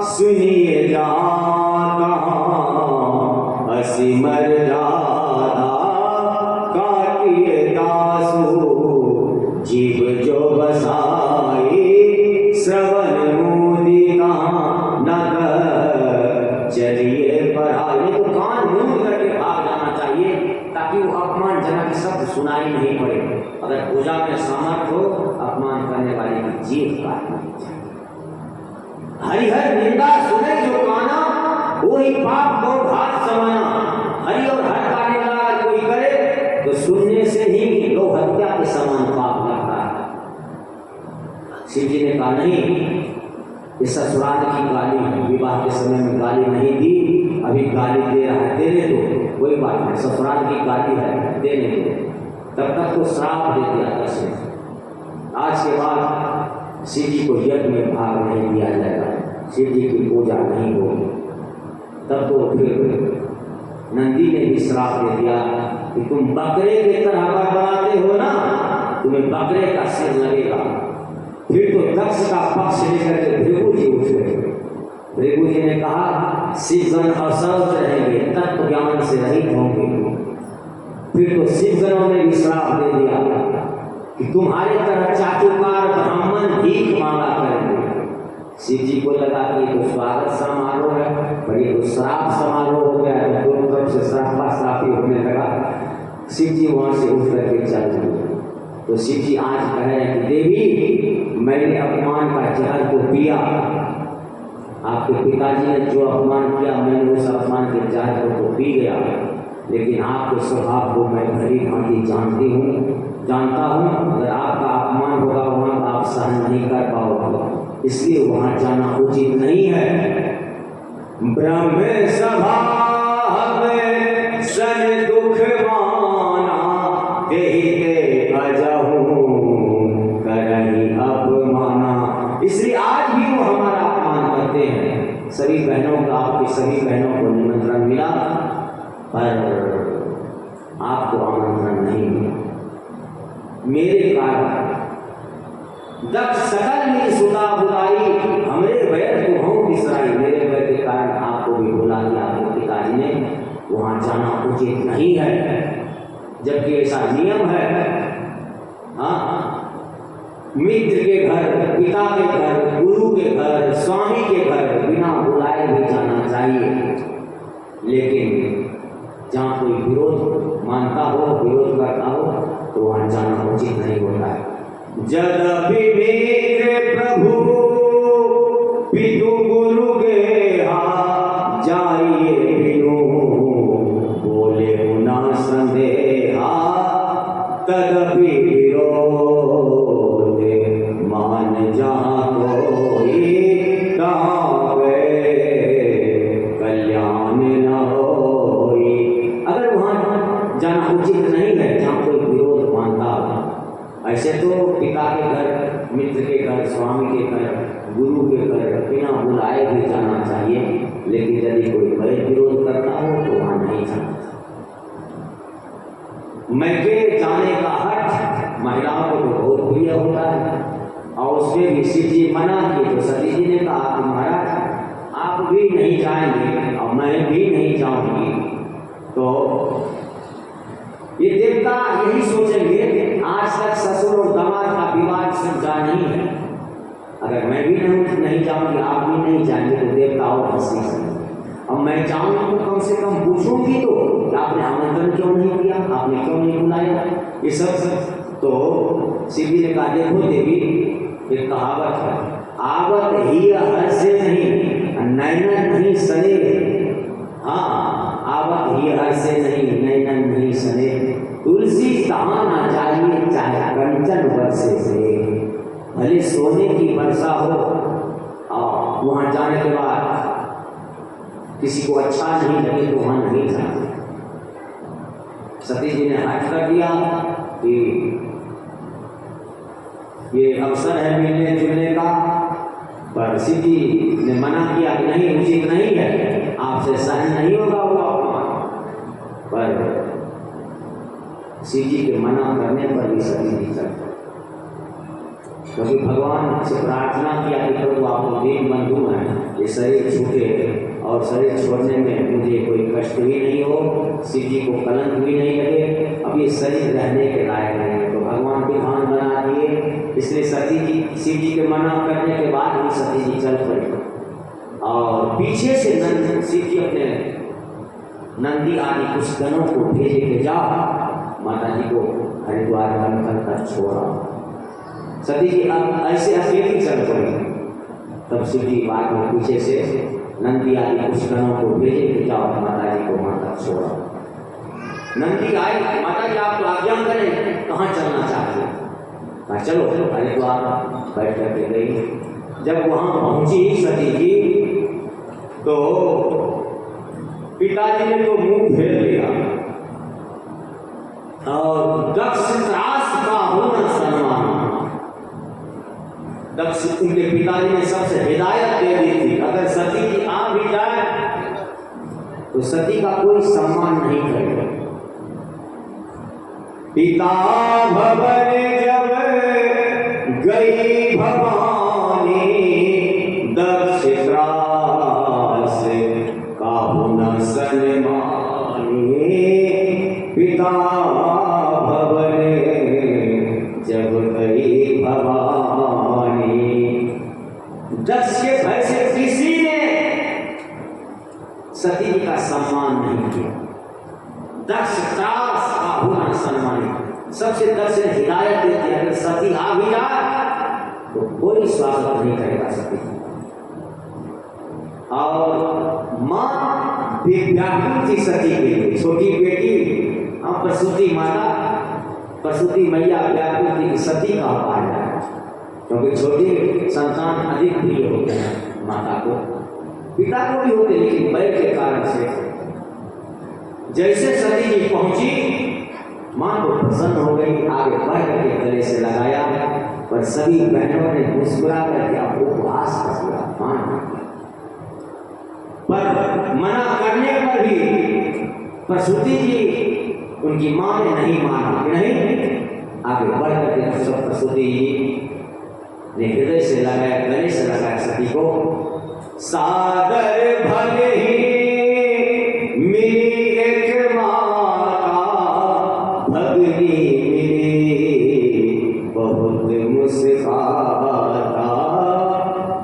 सुनिए जाता असिमर जादा काटिए दासु जीव जो बसाए श्रवण मुदिता नग चलिए पढ़ाई। तो कान मूंद करके भाग जाना चाहिए ताकि वो अपमानजनक शब्द सुनाई नहीं पड़े। अगर पूजा में सामर्थ हो, अपमान करने वाले की जीभ काटना चाहिए। हरिहर निंदा सुने जो काना, वही पाप को घात समाना। हरि और हर का निंदा कोई करे तो सुनने से ही गौ हत्या के समान पाप लगता है। शिव जी ने कहा नहीं, ये ससुराल की गाली है, विवाह के समय में गाली नहीं दी, अभी गाली दे रहा है, देने दो, कोई बात नहीं, ससुराल की गाली है, देने दो। तब तक तो श्राप दे दिया दशरथ। आज के बाद शिव जी को यज्ञ में भाग नहीं दिया जाएगा, शिव जी की पूजा नहीं होगी। तब तो फिर नंदी ने भी श्राप दे दिया कि तुम बकरे की तरह बनाते हो ना, तुम्हें बकरे का सिर लगेगा। फिर तो दक्ष का पक्ष लेकर के भृगु जी उठे। भृगु जी ने कहा शिवगण असौच रहेंगे, तत्व ज्ञान से रहित होंगे। फिर तो शिवगणों ने भी श्राप दे दिया कि तुम्हारे तरह चाटुकार ब्राह्मण भीख मांगा करेंगे। शिव जी को लगा कि ये तो स्वागत समारोह है, पर ये तो श्राप समारोह हो गया है। दोनों तरफ से श्रापी होने लगा। शिव जी वहां से उठ करके चल गए। तो शिव जी आज कह रहे हैं कि देवी, मैंने अपमान का जहर को पिया, आपके पिताजी ने जो अपमान किया मैंने उस अपमान के जहर को तो पी गया, लेकिन आपके स्वभाव को मैं भली भांति जानता हूँ। अगर आपका अपमान होगा वहाँ आप सहन नहीं कर पाओगे, इसलिए वहाँ जाना उचित नहीं है। ब्रह्म सभा में सन दुख माना, देहि अजहू करही अपमाना। इसलिए आज भी वो हमारा अपमान करते हैं। सभी बहनों का, आपकी सभी बहनों को निमंत्रण मिला, पर आपको आमंत्रण नहीं मिला। मेरे कारण दक्ष सकल में सुना बुलाई, हमरे बैर तो हूँ बिसराई। मेरे बैर के कारण आपको भी बुला दिया आपके पिताजी ने, वहाँ जाना उचित नहीं है, जबकि ऐसा नियम है। हाँ, मित्र के घर, पिता के घर, गुरु के घर, स्वामी के घर बिना बुलाए भी जाना चाहिए। लेकिन जहाँ कोई विरोध मानता हो, विरोध करता हो, तो वहाँ जाना उचित नहीं होता है। जदपि मेरे प्रभु पितु गुरु गेहा, जाइए बिनु बोले ना संदेहा, तदपि विरोध मान जहाँ कोई तावे कल्याण न होई। अगर वहाँ जाना उचित नहीं है जहाँ कोई विरोध मानता हो। ऐसे तो पिता के घर, मित्र के घर, स्वामी के घर, गुरु के घर बिना बुलाए भी जाना चाहिए, लेकिन यदि कोई बड़े विरोध करता हो तो वहाँ नहीं जाना। मैके जाने का हट महिलाओं को तो बहुत प्रिय होता है, और उसमें भी शिव जी मना किए तो सती जी ने कहा कि महाराज आप भी नहीं जाएंगे और मैं भी नहीं जाऊंगी। तो ये देवता यही सोचेंगे, आज तक ससुर और दामाद का विवाद सुलझा नहीं है, अगर मैं भी नहीं जाऊंगी, आप भी नहीं जाएंगे, तो देवता और हंसी से। अब मैं जाऊंगी तो कम से कम पूछूंगी तो आपने आमंत्रण क्यों नहीं किया, आपने क्यों नहीं बुलाया, ये सब। तो शिव जी ने कहा देखो देवी, एक कहावत है, आवत ही हर से नहीं, नैनन नहीं सने। हाँ, आवत ही हर से नहीं, नैनन नहीं सने। तुलसी कहाँ ना चाहिए चाहे कंचन वर्षे से। भले सोने की वर्षा हो और वहाँ जाने के बाद किसी को अच्छा नहीं लगे तो वहाँ नहीं जाते। सती जी ने हट कर दिया कि ये अवसर है मिलने जुलने का, पर शिव जी ने मना किया कि नहीं, उचित नहीं है, आपसे सहन नहीं होगा वो अपमान। पर शिव जी के मना करने पर भी सती जी चलते, क्योंकि भगवान से प्रार्थना किया कि प्रभु आप दीन बंधु हैं, ये शरीर छूटे और शरीर छोड़ने में मुझे कोई कष्ट भी नहीं हो, शिव जी को कलंक भी नहीं लगे, अब ये शरीर रहने के लायक नहीं है। तो भगवान विधान बना दिए, इसलिए सती जी शिव जी के मना करने के बाद भी सती जी चल पड़ी और पीछे से शिव जी अपने नंदी आदि कुछ गणों को भेजे के जा माता जी को हरिद्वार बंधन कर छोड़ा। सती जी अब ऐसे अकेली चल पड़ी, तब शिव जी बाद में पीछे से नंदी आदि कुछ गणों को भेजे कि जाओ माता जी को वहां तक छोड़ा। नंदी आए, माता जी आप तो आज्ञा करें, कहाँ चलना चाहते हैं? कहा चलो हरिद्वार। बैठ करके गई। जब वहां पहुंची सती जी तो पिताजी ने तो मुंह फेर लिया और दक्ष त्रास का होना सम्मान, दक्ष उनके पिताजी ने सबसे हिदायत दे दी थी, अगर सती जी आ भी जाए तो सती का कोई सम्मान नहीं करेगा। पिता भवन जब गई भवानी, दक्ष त्रास काहू न सन्मानी। पिता भवन जब गई भवानी, दक्ष के भय से किसी ने सती जी का सम्मान नहीं किया। दक्ष त्रास काहू न सम्मानी, सबसे दक्ष ने हिदायत दी थी अगर सती आ भी जाए तो कोई स्वागत नहीं करेगा सती। और माँ व्याकुल थी सती के लिए, छोटी बेटी प्रसूति माता, प्रसूति मैया व्याकुल थी कि सती का पा जाए, क्योंकि छोटे संतान अधिक प्रिय होते हैं माता को, पिता को भी होते, लेकिन बैर के कारण से। जैसे सती जी पहुंची, माँ को प्रसन्न हो गई, आगे बढ़ करके गले से लगाया, पर सभी बहनों ने मुस्कुरा करके आपको उपहास कर दिया, मान किया। पर मना करने पर भी प्रसूति जी उनकी माँ ने नहीं माना, नहीं आगे बढ़ करके सब प्रसूति जी ने हृदय से लगाया, गले से लगाया सती को। सादर भले ही मिली एक माता, भगनी मिली बहुत मुस्काता।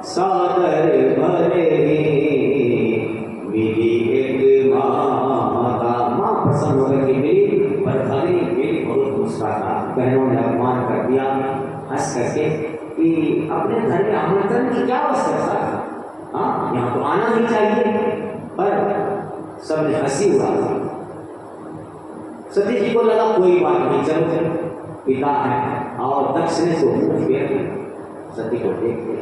सादर भले ही मिली एक माता, माँ प्रसन्न होकर के मिली, पर भगनी मिली बहुत मुस्काता। बहनों ने अपमान कर दिया हंस करके कि अपने घर में आमंत्रण की क्या आवश्यकता है, हाँ यहाँ तो आना ही चाहिए, पर सबने हंसी उड़ा दी। सती जी को लगा कोई बात नहीं, चलो पिता है, और दक्ष ने तो मुंह फेर सती को देखते,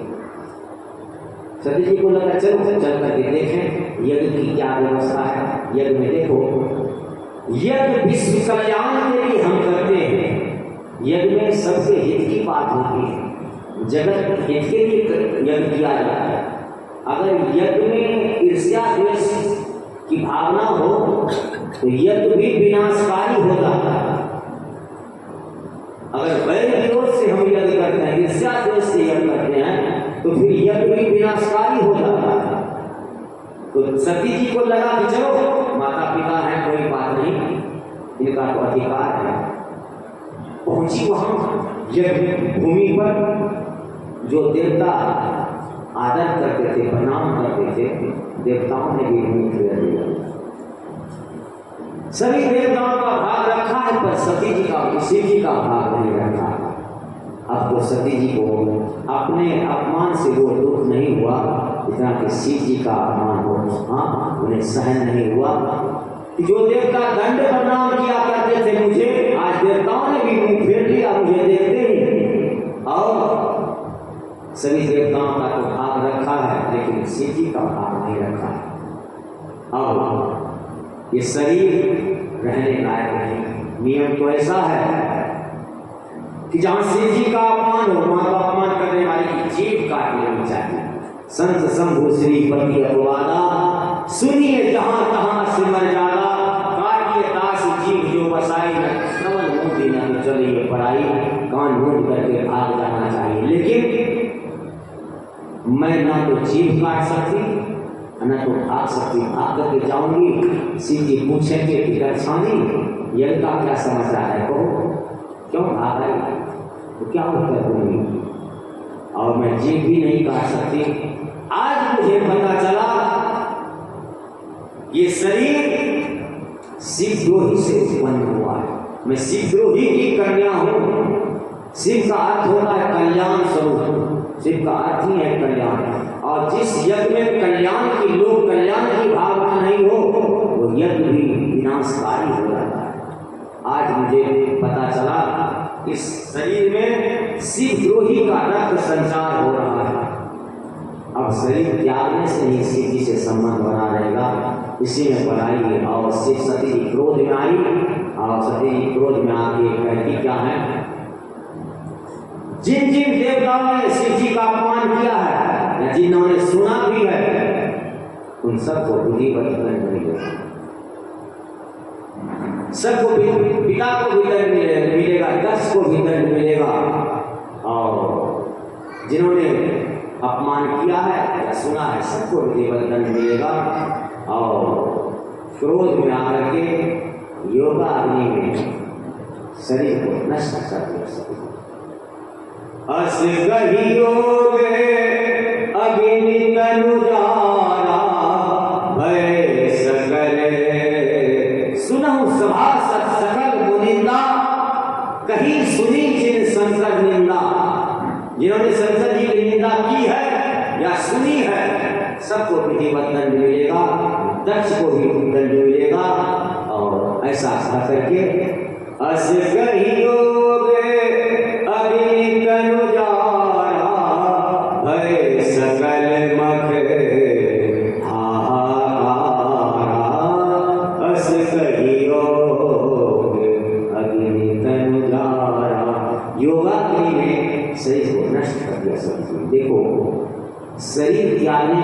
सती जी को लगा चलो चल करके देखें यज्ञ की क्या व्यवस्था है। यज्ञ में देखो, यज्ञ विश्व कल्याण के लिए हम करते हैं, यज्ञ में सबसे हित की बात होती है, जगत हित के लिए यज्ञ किया जाता है। अगर यज्ञ में ईर्ष्या द्वेष की भावना हो तो यज्ञ भी विनाशकारी हो जाता है। अगर वैर विरोध से हम यज्ञ करते हैं, ईर्ष्या द्वेष से यज्ञ करते हैं, तो फिर यज्ञ भी विनाशकारी हो जाता है। तो सती जी को लगा कि चलो माता पिता है, कोई बात नहीं, इनका तो अधिकार है। पहुंची वहां यज्ञ भूमि पर, जो देवता आदर करते थे, प्रणाम करते थे, देवताओं ने भी मुंह फेर लिया। सभी देवताओं का भाग रखा है, पर सती जी का, शिव जी का भाग नहीं रखा। अब तो सती जी को अपने अपमान से वो दुख नहीं हुआ जितना कि शिव जी का अपमान हो, हाँ उन्हें सहन नहीं हुआ। जो देवता दंड प्रणाम किया करते थे मुझे, आज देवताओं ने भी मुंह फेर लिया मुझे देखते ही। और सभी देवताओं का तो भाग रखा है, लेकिन शिव जी का भाग नहीं रखा है। अब ये शरीर रहने लायक नहीं। नियम तो ऐसा है कि जहां शिव जी का अपमान हो, वहां का अपमान करने वाले की जीभ काट लेनी चाहिए। संत शंभु श्रीपति अपवादा, सुनिए जहां तहां सिमर जादा, काटिए पढ़ाई कान मूंद करके भाग जाना चाहिए। लेकिन मैं ना तो जीभ काट सकती न तो भाग सकती। भाग करके जाऊंगी, सीधी पूछेंगे कि दर्शानी ये का क्या समाचार है, कहो क्यों भाग आई, तो क्या उत्तर दूंगी। और मैं जीभ भी नहीं काट सकती। आज मुझे पता चला ये शरीर शिवद्रोही से उत्पन्न हुआ है। मैं शिवद्रोही की कन्या हूं। शिव का अर्थ होता है कल्याण स्वरूप। शिव का अर्थ ही है कल्याण। और जिस यज्ञ में कल्याण की, लोक कल्याण की भावना नहीं हो, वो यज्ञ भी विनाशकारी हो जाता है। आज मुझे पता चला इस शरीर में शिवद्रोही का रक्त संचार हो रहा है। अब शरीर त्यागने से ही शिव जी से संबंध बना रहेगा। इसी में पढ़ाई। और शिव सती जी क्रोध में आई, और सती जी क्रोध में आके कहती क्या है, जिन जिन देवताओं ने शिव जी का अपमान किया है या जिन्होंने सुना भी है, उन सबको बुद्धिवत दंड मिलेगा। सबको पिता को भी दंड मिलेगा, दक्ष को भी दंड मिलेगा। और जिन्होंने अपमान किया है या सुना है, सबको बुद्धिवत दंड मिलेगा। और क्रोध में आकर के योगा अग्नि में शरीर को नष्ट कर दिया। अस कही योग अग्नि तनु जारा भय सकल, सुनहु सभासद सकल मुनिंदा, कहीं सुनी जिन शंकर निंदा। जिन्होंने शंकर जी की निंदा की है या सुनी है, सबको विधिवत दंड मिलेगा, दक्ष को भी दंड मिलेगा। और ऐसा करके अस कही योग अग्नि तनु जारा भय सकल मख हाहाकारा। अस कही योग अग्नि तनु जारा। योगाग्नि ने शरीर को नष्ट कर दिया। सब देखो, शरीर त्यागने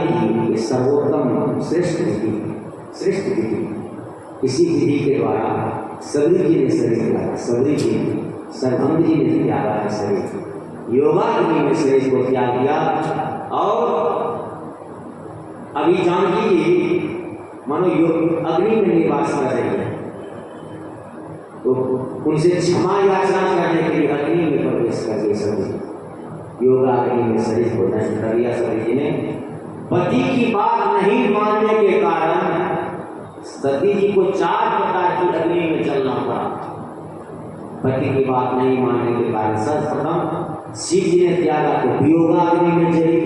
की सर्वोत्तम श्रेष्ठ विधि। इसी विधि के द्वारा सबरी जी ने शरीर त्यागा। सबरी जी, सरभंग जी ने त्यागा है शरीर। योगाग्नि में शरीर को त्याग दिया। और अभी जानकी जी मानो अग्नि में निवास कर रही है, तो उनसे क्षमा याचना करने के लिए अग्नि में प्रवेश कर गए। सभी योगाग्नि में शरीर को नष्ट कर दिया। सभी जी ने पति की बात नहीं मानने के कारण सती जी को 4 प्रकार की अग्नि में चलना पड़ा। पति की बात नहीं मानने के कारण सर्वप्रथम शिव जी ने त्यागा तो वियोगाग्नि में चली।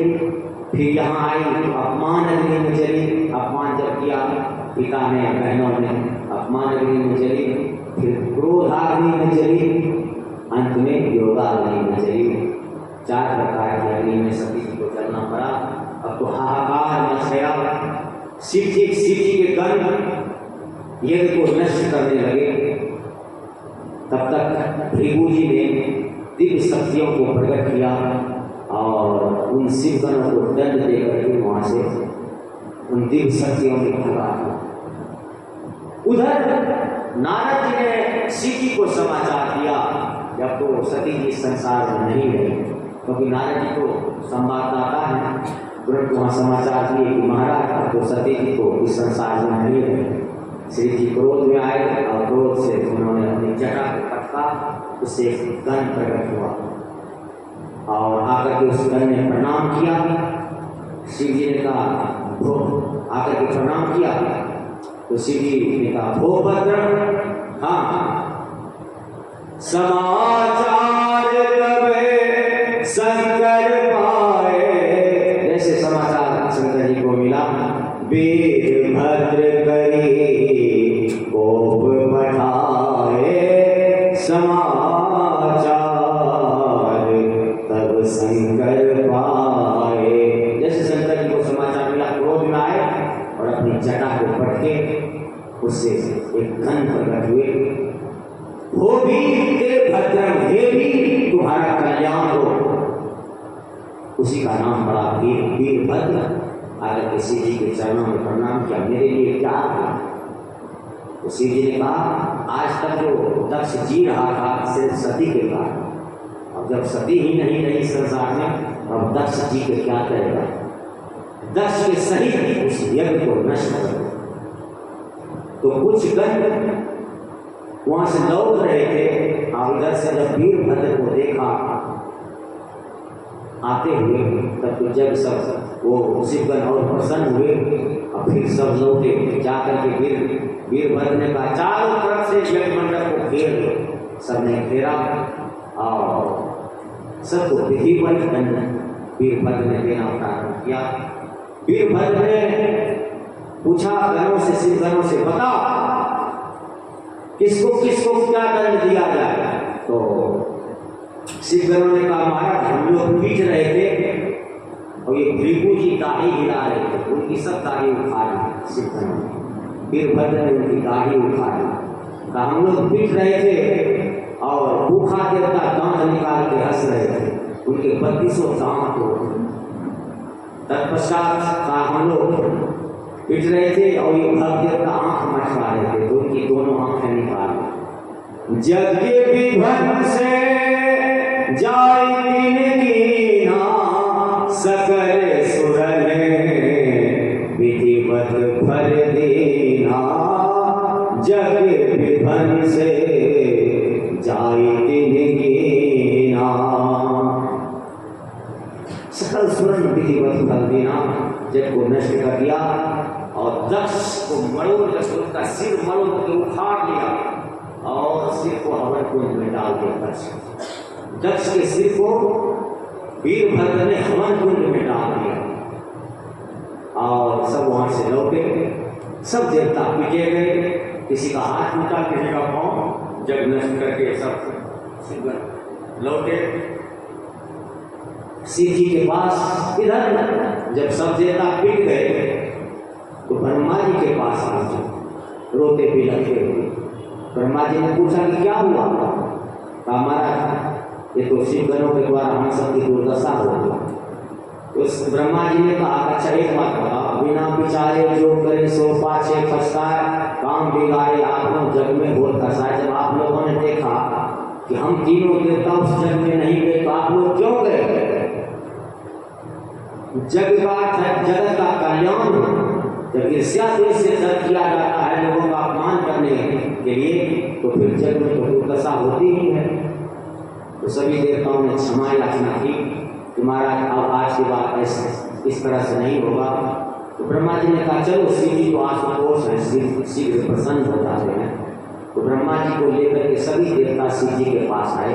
फिर यहाँ आई तो अपमान अग्नि में चली। अपमान जब किया पिता ने या बहनों ने, अपमान अग्नि में चली। फिर क्रोधाग्नि में चली। अंत में योगाग्नि में चली। 4 प्रकार की अग्नि में सती जी को चलना पड़ा। अब तो हाहाकार मच गया। शिव जी के गण यज्ञ को नष्ट करने लगे। तब तक भृगु जी ने दिव्य शक्तियों को प्रकट किया और उन शिवगणों को दंड देकर के वहां से उन दिव्य शक्तियों ने भगा दिया। उधर नारद जी ने शिव जी को समाचार दिया। जब तो सती जी संसार में नहीं रही, क्योंकि नारद जी को संवाददाता है, तुरंत वहाँ समाचार दिए कि महाराज तो सती जी को इस संसार में नहीं रहे। श्री जी क्रोध में आए और क्रोध से उन्होंने अपनी जटा को पटका, उससे एक गण प्रकट हुआ और आकर के उस गण ने प्रणाम किया। शिव जी ने कहा भो, आकर के प्रणाम किया तो शिव जी ने कहा भो भद्र, हाँ समाचार तबे शंकर पाए। जैसे समाचार शंकर जी को मिला, वीरभद्र करी कोप पठाए समाचार तब शंकर पाए। जैसे शंकर जी को समाचार मिला, क्रोध में आए और अपनी जटा को पटके उससे एक गण प्रकट हुए। वो भी तेरे भद्रम, हे भी तुम्हारा कल्याण हो। उसी का नाम बड़ा वीरभद्र। आकर किसी जी के चरणों में प्रणाम किया, मेरे लिए क्या है। तो शिव जी ने कहा आज तक जो दक्ष जी रहा था सिर्फ सती के कारण, अब जब सती ही नहीं रही संसार में अब दक्ष जी के क्या करेगा। दक्ष के सहित उस यज्ञ को नष्ट कर दो। तो कुछ गण वहां से लौट रहे थे और इधर से जब वीरभद्र को देखा आते हुए तब तो जब सब वो शिवगण और प्रसन्न हुए और फिर सब लौटे जाकर के वीरभद्र ने कहा चारों तरफ से यज्ञ मंडप को घेर दो। सबने घेरा और सबको विधिवत दंड वीरभद्र ने देना प्रारंभ किया। वीरभद्र ने पूछा गणों से, शिवगणों से, बताओ किसको किसको क्या दंड दिया जाए। तो शिवगणों ने कहा महाराज हम लोग पीट रहे थे और ये भृगु जी दाढ़ी हिला रहे थे, उनकी सब दाढ़ी उखाड़ी। शिवगणों ने वीरभद्र ने उनकी दाढ़ी उखाड़ी। कहा हम लोग पीट रहे थे और भूखा देवता दांत निकाल के हंस रहे थे, उनके 3200 दांत तोड़। तत्पश्चात कहा हम लोग पिट रहे थे और ये भक्त का आंख मचवा रहे थे, तो उनकी दोनों आंखें निकाल। जग विभन से जाय दिन कीना सकल सुरन विधिवत फल देना। जग विभन से जाय दिन कीना सकल सुरन विधिवत फल देना। जग को नष्ट कर दिया और दक्ष को मरोड़ कर उसका सिर मरोड़ के उखाड़ लिया और सिर को हवन कुंड में डाल दिया। दक्ष के सिर को वीरभद्र ने हवन कुंड में डाल दिया और सब वहां से लौटे। सब देवता पीटे गए, किसी का हाथ टूटा, किसी का पांव, जग नष्ट करके सब लौटे शिव जी के पास। इधर जब सब देवता पीट गए तो ब्रह्मा जी के पास आ गए रोते बिलखते हुए। ब्रह्मा जी ने पूछा कि क्या हुआ। कहा महाराज ये तो शिवगणों के द्वारा हम सबकी दुर्दशा हो गई। तो ब्रह्मा जी ने कहा अच्छा एक बात बताओ, बिना विचारे जो करे सो पाछे पछताए, काम बिगाड़े आप लोग जग में हो फंसाए। जब आप लोगों ने देखा कि हम तीनों देवता उस जग में नहीं गए तो आप लोग क्यों गए। जग का जगत का कल्याण जब ईर्ष्या द्वेष से जग किया जाता है लोगों का अपमान करने के लिए तो फिर जग में तो दुर्दशा होती ही है। तो सभी देवताओं ने क्षमा याचना की कि महाराज अब आज के बाद ऐसे इस तरह से नहीं होगा। तो ब्रह्मा जी ने कहा चलो शिव जी को आशुतोष है, शीघ्र प्रसन्न हो जाते हैं। तो ब्रह्मा जी को लेकर के सभी देवता शिव जी के पास आए।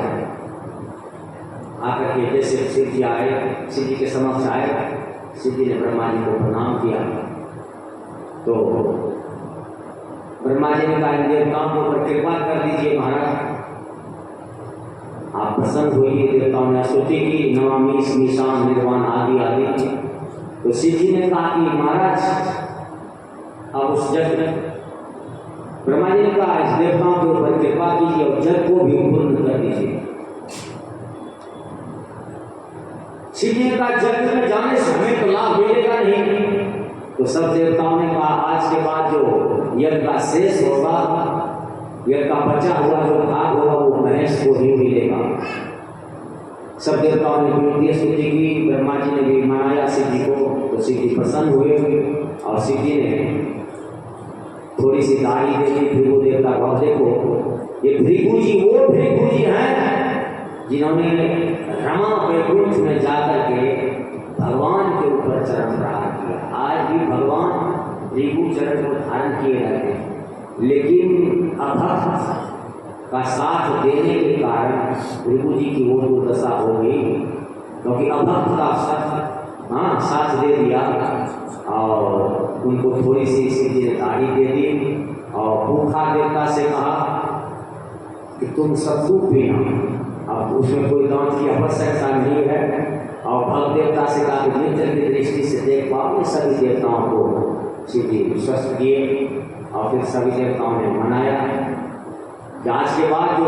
आकर के जैसे शिव जी आए, शिव जी के समक्ष आए, शिव जी ने ब्रह्मा जी को प्रणाम किया। तो ब्रह्मा जी ने कहा इन देवताओं के ऊपर कृपा कर दीजिए महाराज, आप प्रसन्न होइए। देवताओं ने स्तुति की नमामि स्मीशान निर्वाण आदि आदि। तो शिव जी ने कहा कि महाराज अब उस जग में ब्रह्मा जी ने कहा इस देवताओं के ऊपर कृपा कीजिए और जग को भी पूर्ण कर दीजिए। शिव जी ने कहा जग में जाने से हमें तो लाभ मिलेगा नहीं। तो सब देवताओं ने कहा आज के बाद जो यज्ञ का शेष होगा, यज्ञ का बचा हुआ जो भाग होगा वो महेश को ही मिलेगा। सब देवताओं ने विनती स्तुति की, ब्रह्मा जी ने भी मनाया शिव जी को। तो शिव जी प्रसन्न हुए और शिव जी ने थोड़ी सी दाढ़ी दे दी भृगु देवता को। देखो ये भृगु जी वो भृगु जी हैं जिन्होंने रमा वैकुंठ में जाकर के भगवान के ऊपर चरण प्रहार किया। आज भी भगवान भृगु चरण को धारण किए रहते हैं, लेकिन अभक्त का साथ देने के कारण भृगु जी की वो दुर्दशा हो गई, क्योंकि अभक्त का साथ दे दिया और उनको थोड़ी सी इसकी दाढ़ी दे दी और भूखा देवता से कहा कि तुम सब दूध पीना। अब उसमें कोई दांत की आवश्यकता नहीं है। और भक्त देवता से कहा कि मित्र की दृष्टि से देख पाओ। सभी देवताओं को शिव जी स्वस्थ किए और फिर सभी देवताओं ने मनाया। आज के बाद जो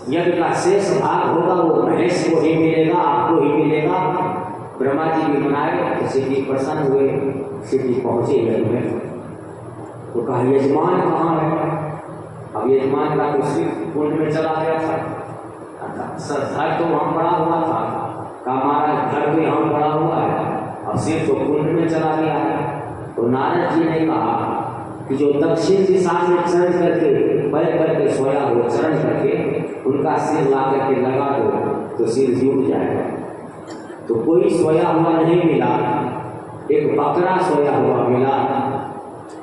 यज्ञ का शेष भाग होगा वो महेश को ही मिलेगा, आपको ही मिलेगा। ब्रह्मा जी भी मनाए तो शिव जी प्रसन्न हुए। शिव जी पहुंचे यज्ञ में तो कहा यजमान कहाँ है? अब यजमान का तो सिर्फ कुंड में चला गया था। घर तो वहाँ पड़ा हुआ था। कहा महाराज घर तो यहाँ पड़ा हुआ है, अब सिर्फ तो कुंड में चला गया है। तो नारद जी ने कहा कि जो दक्षिण दिशा में चरण करके पैर करके सोया हो, चरण करके उनका सिर ला करके लगा दो तो सिर जुट जाएगा। तो कोई सोया हुआ नहीं मिला, एक बकरा सोया हुआ मिला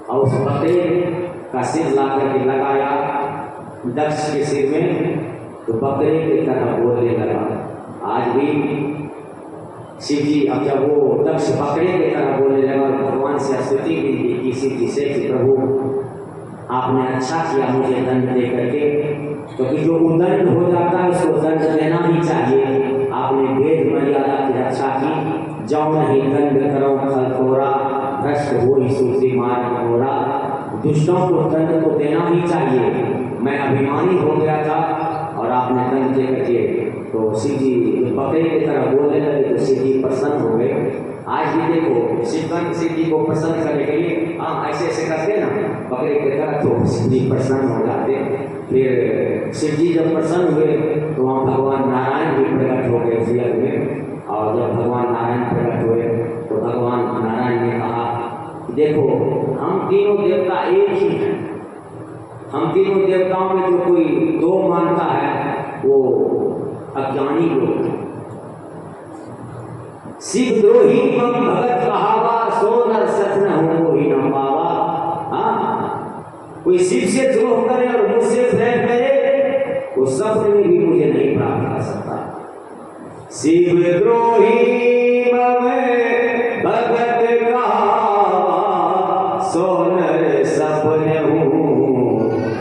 और उस बकरे का सिर ला करके लगाया दक्ष के सिर में, तो बकरे की तरह बोलने लगा। आज भी शिव जी, अब जब वो दक्ष बकरे की तरह बोलने लगा और भगवान से स्तुति की कि शिव जी से कि प्रभु आपने अच्छा किया मुझे दंड दे करके, क्योंकि जो उदंड हो जाता है उसको दंड देना ही चाहिए। आपने वेद मर्यादा की रक्षा की। जाओ नहीं दंड करो खलखोरा, भ्रष्ट हो सूत्री मार्ग घोरा। दुष्टों को दंड तो देना ही चाहिए। मैं अभिमानी हो गया था और आपने दंड दे करके तो शिव जी बकरे की तरह बोलने लगे, तो शिव जी प्रसन्न हो गए। आज भी देखो शिव जी को प्रसन्न करने के लिए ऐसे ऐसे करते ना बकरे की तरह, तो शिव जी प्रसन्न हो जाते। फिर शिव जी जब प्रसन्न हुए तो वहाँ भगवान नारायण भी प्रकट हो गए उस यज्ञ में। और जब भगवान नारायण प्रकट हुए तो भगवान नारायण ने कहा देखो हम तीनों देवता एक ही हैं। हम तीनों देवताओं में जो कोई दो मानता है वो अज्ञानी लोग। शिव द्रोही मम भगत कहावा, सो नर सत न हो ही न पावा। हाँ, कोई शिव से द्रोह करे और मुझसे प्रेम करे वो सपने में भी मुझे नहीं प्राप्त कर सकता। शिव द्रोही मम भगत कहावा, सो नर सपने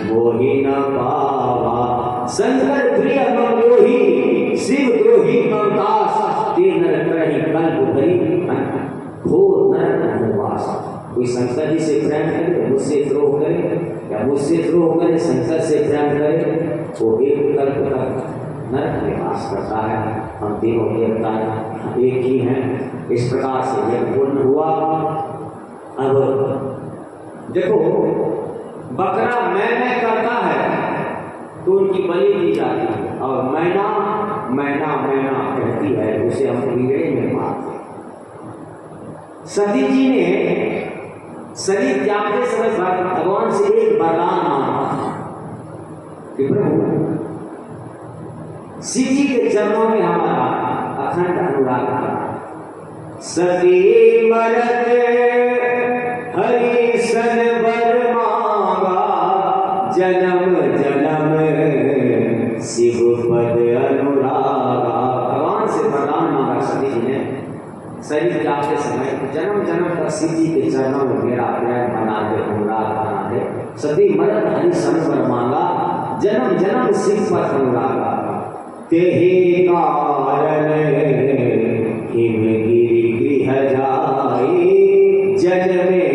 हो ही न पावा। शंकर प्रिय मम द्रोही, शिव द्रोही मम दास। तीन नर करही कल्प भरी, घोर नरक वास। कोई शंकर जी से प्रेम करे, मुझसे द्रोह करे, या मुझसे द्रोह करे शंकर से प्रेम करे, वो एक कल्प तक नरक में वास करता है। हम तीनों देवता एक ही हैं। इस प्रकार से यह पूर्ण हुआ। अब देखो बकरा मैं करता है तो उनकी बलि दी जाती है, और मैना मैना मैना कहती है उसे हम कीड़े में मारते। सती जी ने शरीर त्यागते समय भगवान से एक वरदान मांगा कि प्रभु शिव जी के चरणों में हमारा अखंड अनुराग था। सती मरत हरि सन वर मांगा, जन्म जन्म शिव पद अनुरागा। भगवान से वरदान मांगा सती जी ने शरीर त्यागते समय, जन्म जन्म तक शिव जी के चरणों में मेरा प्रेम बना दे, अनुराग बना दे। सती मरत हरि सन वर मांगा, जन्म जन्म शिव पद अनुरागा। तेहि कारण हिमगिरि गृह जाई, जन्मे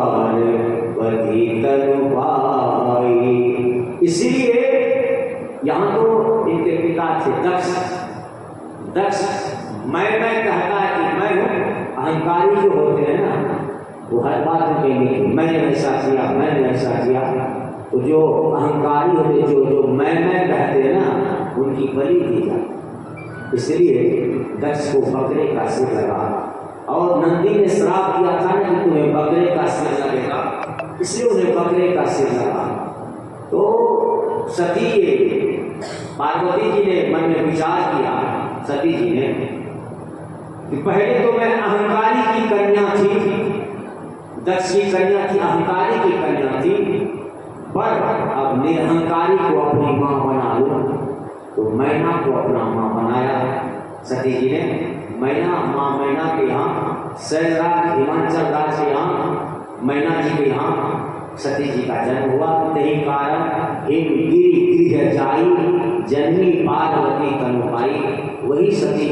पार्वती तनु पाई। इसीलिए यहाँ तो इनके पिता थे दक्ष। दक्ष मैं कहता है कि मैं हूँ। अहंकारी जो होते हैं ना वो हर बात में कहेंगे कि मैंने ऐसा किया, मैंने ऐसा किया। तो जो अहंकारी होते जो मैं कहते हैं ना उनकी बलि दी जाती। इसलिए दक्ष को बकरे का सिर लगा, और नंदी ने श्राप किया था कि तुम्हें बकरे का सिर लगेगा, इसलिए उन्हें बकरे का सिर लगा। तो सती पार्वती जी ने मन में विचार किया, सती जी ने, कि पहले तो मैं अहंकारी की कन्या थी, दक्ष की कन्या थी, अहंकारी की कन्या थी, पर अब निरहंकारी को अपनी मां बना लूं। तो मैना को अपना मां बनाया सती जी ने। मैना मां मैना के यहाँ शैलराज हिमाचल राज्य के यहाँ मैना जी के यहाँ सती जी का जन्म हुआ। यही कारण हिमगिरि गृह जाई, जन्मी पार्वती तनु पाई। वही सती